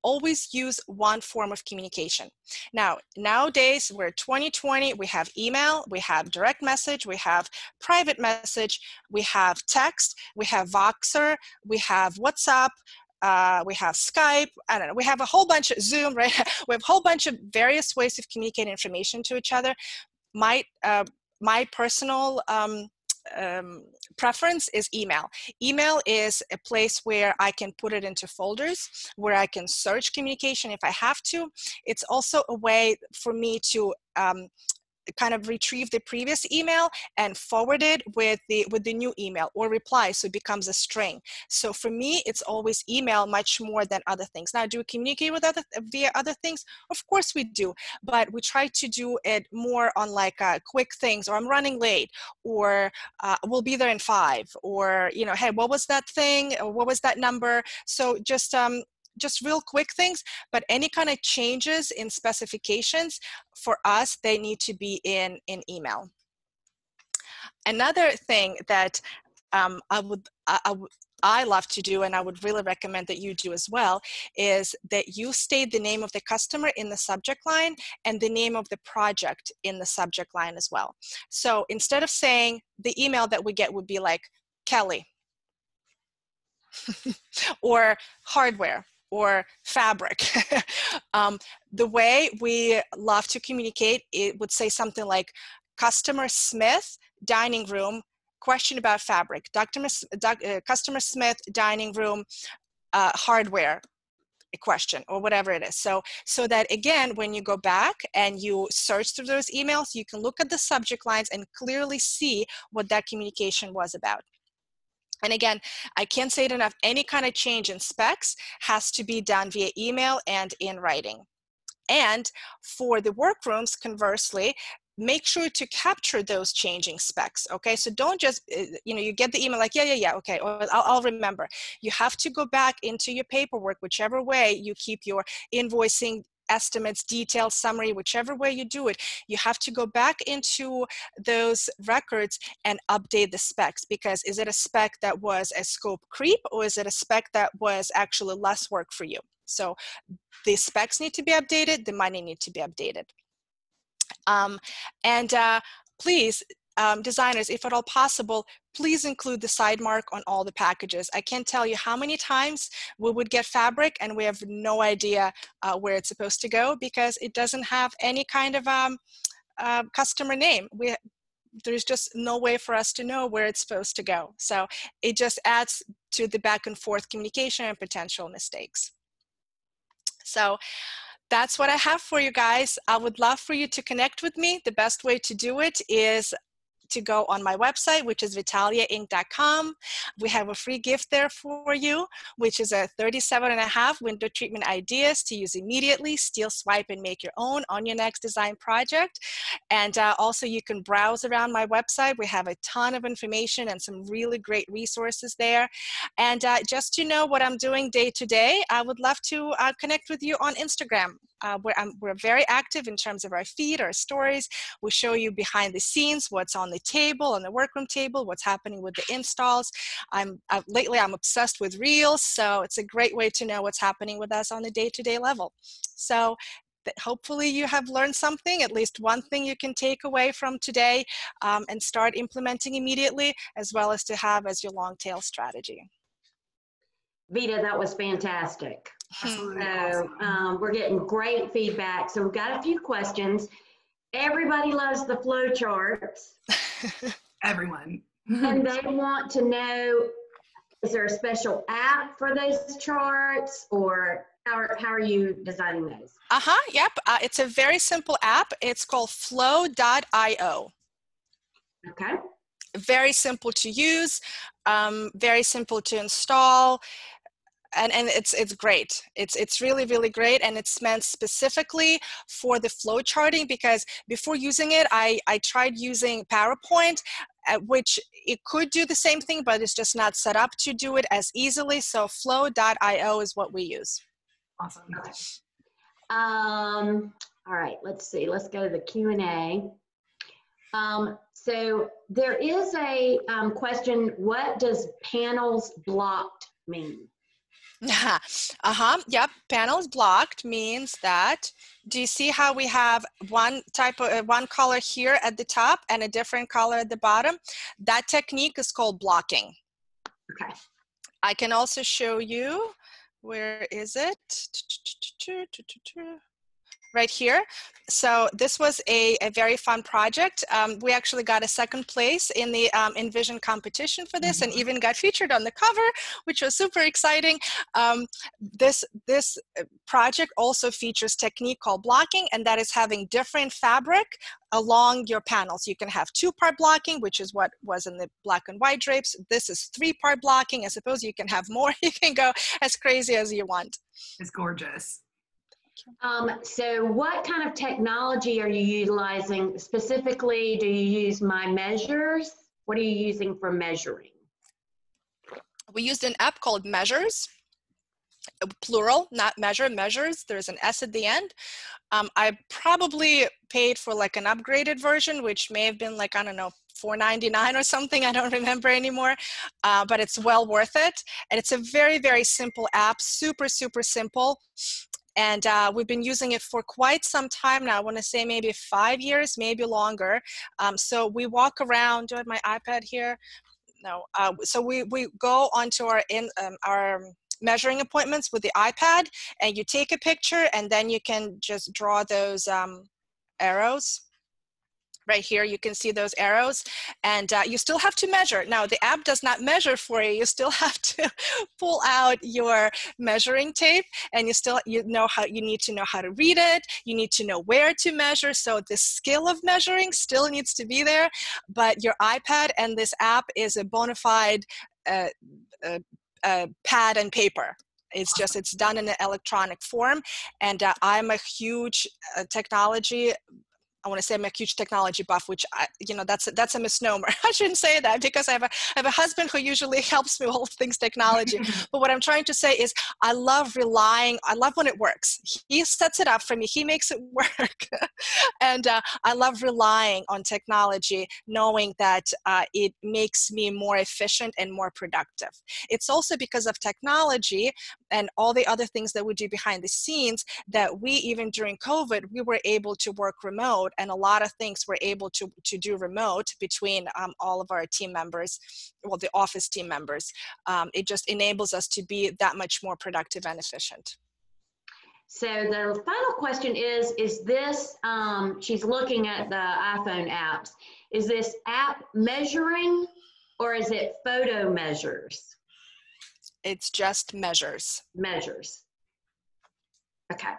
[SPEAKER 2] Always use one form of communication. Now, nowadays, we're 2020, we have email, we have direct message, we have private message, we have text, we have Voxer, we have WhatsApp, we have Skype, I don't know, we have a whole bunch of Zoom, right? We have a whole bunch of various ways of communicating information to each other. My personal preference is email. Email is a place where I can put it into folders, where I can search communication if I have to. It's also a way for me to kind of retrieve the previous email and forward it with the new email or reply, so it becomes a string. So for me, it's always email much more than other things. Now, do we communicate with via other things? Of course we do, but we try to do it more on like quick things, or I'm running late, or we'll be there in 5, or, you know, hey, what was that thing, or what was that number? So just real quick things, but any kind of changes in specifications, for us, they need to be in email. Another thing that I love to do, and I would really recommend that you do as well, is that you state the name of the customer in the subject line and the name of the project in the subject line as well. So instead of saying, the email that we get would be like, Kelly, or hardware, or fabric. The way we love to communicate, it would say something like, customer Smith, dining room, question about fabric. Customer Smith, dining room, hardware, question, or whatever it is. So that, again, when you go back and you search through those emails, you can look at the subject lines and clearly see what that communication was about. And again, I can't say it enough, any kind of change in specs has to be done via email and in writing. And for the workrooms, conversely, make sure to capture those changing specs, okay? So don't just, you know, you get the email like, yeah, okay, or I'll remember. You have to go back into your paperwork, whichever way you keep your invoicing estimates, detailed summary, whichever way you do it, you have to go back into those records and update the specs, because is it a spec that was a scope creep, or is it a spec that was actually less work for you? So the specs need to be updated, the money need to be updated. Please, designers, if at all possible, please include the side mark on all the packages. I can't tell you how many times we would get fabric and we have no idea where it's supposed to go, because it doesn't have any kind of customer name. There's just no way for us to know where it's supposed to go. So it just adds to the back and forth communication and potential mistakes. So that's what I have for you guys. I would love for you to connect with me. The best way to do it is to go on my website, which is vitaliainc.com. We have a free gift there for you, which is a 37.5 window treatment ideas to use immediately, steal, swipe, and make your own on your next design project. And also you can browse around my website. We have a ton of information and some really great resources there. And just to know what I'm doing day to day, I would love to connect with you on Instagram. We're very active in terms of our feed, our stories. We show you behind the scenes, what's on the table, on the workroom table, what's happening with the installs. Lately I'm obsessed with reels, so it's a great way to know what's happening with us on the day-to-day level. So hopefully you have learned something, at least one thing you can take away from today and start implementing immediately, as well as to have as your long tail strategy.
[SPEAKER 1] Vita, that was fantastic.
[SPEAKER 3] Absolutely
[SPEAKER 1] So
[SPEAKER 3] awesome.
[SPEAKER 1] we're getting great feedback. So we've got a few questions. Everybody loves the flow charts.
[SPEAKER 3] Everyone.
[SPEAKER 1] And they want to know, is there a special app for those charts, or how are you designing those?
[SPEAKER 2] Yep. It's a very simple app. It's called flow.io.
[SPEAKER 1] Okay.
[SPEAKER 2] Very simple to use, very simple to install. And it's great. It's really, really great. And it's meant specifically for the flow charting, because before using it, I tried using PowerPoint, which it could do the same thing, but it's just not set up to do it as easily. So flow.io is what we use.
[SPEAKER 3] Awesome.
[SPEAKER 1] Okay. All right, let's see. Let's go to the Q&A. So there is a question, what does panels blocked mean?
[SPEAKER 2] Yep, panels blocked means that, do you see how we have one color here at the top and a different color at the bottom? That technique is called blocking.
[SPEAKER 1] Okay.
[SPEAKER 2] I can also show you, where is it? Right here. So this was a very fun project. We actually got a second place in the Envision competition for this, and even got featured on the cover, which was super exciting. This project also features technique called blocking, and that is having different fabric along your panels. You can have 2-part blocking, which is what was in the black and white drapes. This is 3-part blocking. I suppose you can have more. You can go as crazy as you want.
[SPEAKER 3] It's gorgeous.
[SPEAKER 1] So what kind of technology are you utilizing? Specifically, do you use My Measures? What are you using for measuring?
[SPEAKER 2] We used an app called Measures, plural, not measure, Measures. There's an S at the end. I probably paid for like an upgraded version, which may have been like, I don't know, $4.99 or something. I don't remember anymore, but it's well worth it. And it's a very, very simple app, super, super simple. And we've been using it for quite some time now. I want to say maybe 5 years, maybe longer. So we walk around. Do I have my iPad here? No. So we go onto our measuring appointments with the iPad, and you take a picture, and then you can just draw those arrows. Right here, you can see those arrows, and you still have to measure. Now, the app does not measure for you. You still have to pull out your measuring tape, and you need to know how to read it. You need to know where to measure. So the skill of measuring still needs to be there, but your iPad and this app is a bona fide pad and paper. It's done in an electronic form, and I'm a huge technology I want to say I'm a huge technology buff, which that's a misnomer. I shouldn't say that because I have a husband who usually helps me with all things technology. But what I'm trying to say is I love when it works. He sets it up for me. He makes it work. And I love relying on technology, knowing that it makes me more efficient and more productive. It's also because of technology and all the other things that we do behind the scenes that we, even during COVID, we were able to work remote. And a lot of things we're able to do remote between all of our team members, well, the office team members. It just enables us to be that much more productive and efficient.
[SPEAKER 1] So the final question is this, she's looking at the iPhone apps, is this app measuring or is it photo measures?
[SPEAKER 2] It's just measures.
[SPEAKER 1] Measures. Okay.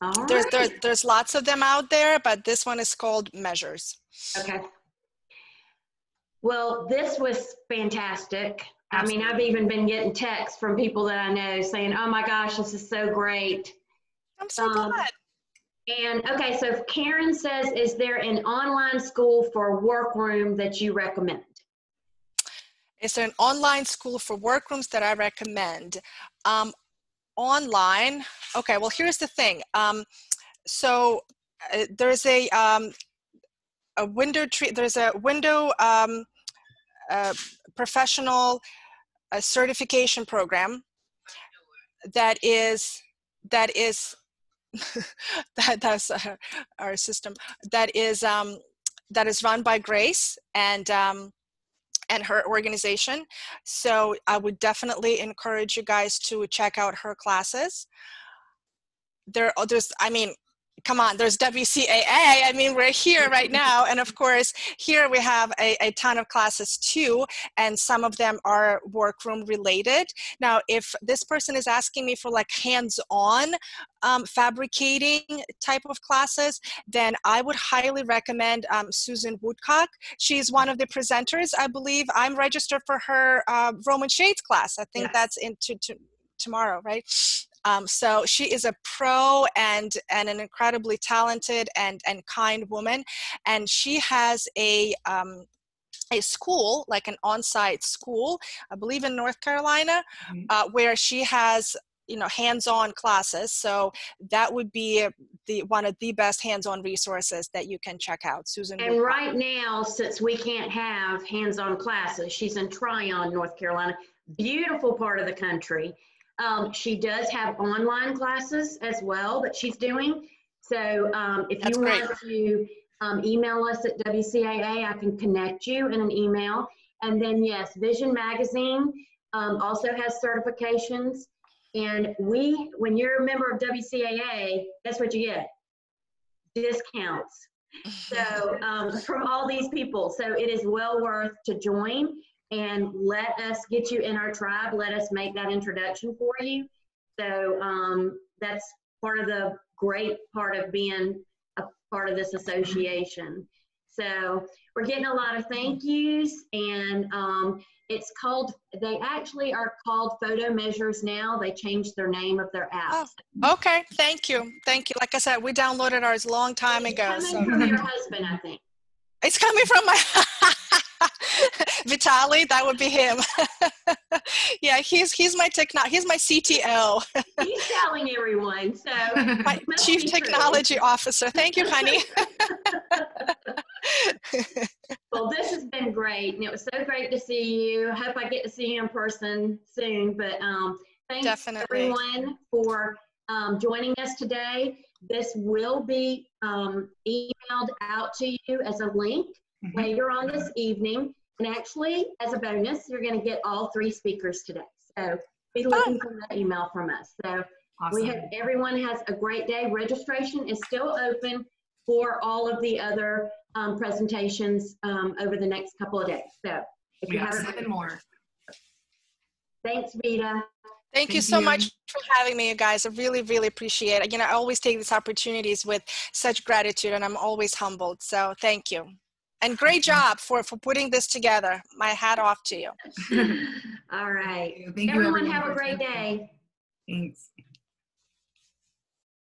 [SPEAKER 1] All right.
[SPEAKER 2] There's lots of them out there, but this one is called measures.
[SPEAKER 1] Okay. Well, this was fantastic.
[SPEAKER 3] Absolutely.
[SPEAKER 1] I mean, I've even been getting texts from people that I know saying, oh my gosh, this is so great.
[SPEAKER 2] I'm so glad.
[SPEAKER 1] And okay, so Karen says, is there an online school for Workroom that you recommend?
[SPEAKER 2] Is there an online school for Workrooms that I recommend? Online, okay, well, here's the thing. There's a window professional certification program that's our system that is run by Grace and her organization. So I would definitely encourage you guys to check out her classes. Come on, there's WCAA. I mean, we're here right now. And of course, here we have a ton of classes too, and some of them are Workroom related. Now, if this person is asking me for like hands-on fabricating type of classes, then I would highly recommend Susan Woodcock. She's one of the presenters, I believe. I'm registered for her Roman Shades class. I think that's into tomorrow, right? So she is a pro and an incredibly talented and kind woman, and she has a school, like an on-site school, I believe in North Carolina, where she has hands-on classes. So that would be one of the best hands-on resources that you can check out, Susan.
[SPEAKER 1] And right now, since we can't have hands-on classes, she's in Tryon, North Carolina, beautiful part of the country. She does have online classes as well that she's doing. So if you want to email us at WCAA, I can connect you in an email. And then yes, Vision Magazine also has certifications. And when you're a member of WCAA, that's what you get, discounts. So from all these people. So it is well worth to join. And let us get you in our tribe. Let us make that introduction for you. So that's part of the great part of being a part of this association. So we're getting a lot of thank yous, and they actually are called Photo Measures now. They changed their name of their apps.
[SPEAKER 2] Oh, okay, thank you. Like I said, we downloaded ours a long time ago.
[SPEAKER 1] It's coming from your husband, I think.
[SPEAKER 2] It's coming from my Vitaly, that would be him. Yeah, he's my CTO.
[SPEAKER 1] He's telling everyone, so
[SPEAKER 2] my chief technology officer. Thank you, honey.
[SPEAKER 1] Well, this has been great, and it was so great to see you. I hope I get to see you in person soon. But thanks everyone for joining us today. This will be emailed out to you as a link later on this evening. And actually, as a bonus, you're going to get all 3 speakers today. So be looking for that email from us. So awesome. We hope everyone has a great day. Registration is still open for all of the other presentations over the next couple of days. So if you have
[SPEAKER 3] 7 more.
[SPEAKER 1] Thanks, Vita.
[SPEAKER 2] Thank you so much for having me, you guys. I really, really appreciate it. I always take these opportunities with such gratitude, and I'm always humbled. So thank you. And great job for putting this together. My hat off to you.
[SPEAKER 1] All right.
[SPEAKER 3] Thank you,
[SPEAKER 1] everyone have a great day.
[SPEAKER 3] Thanks.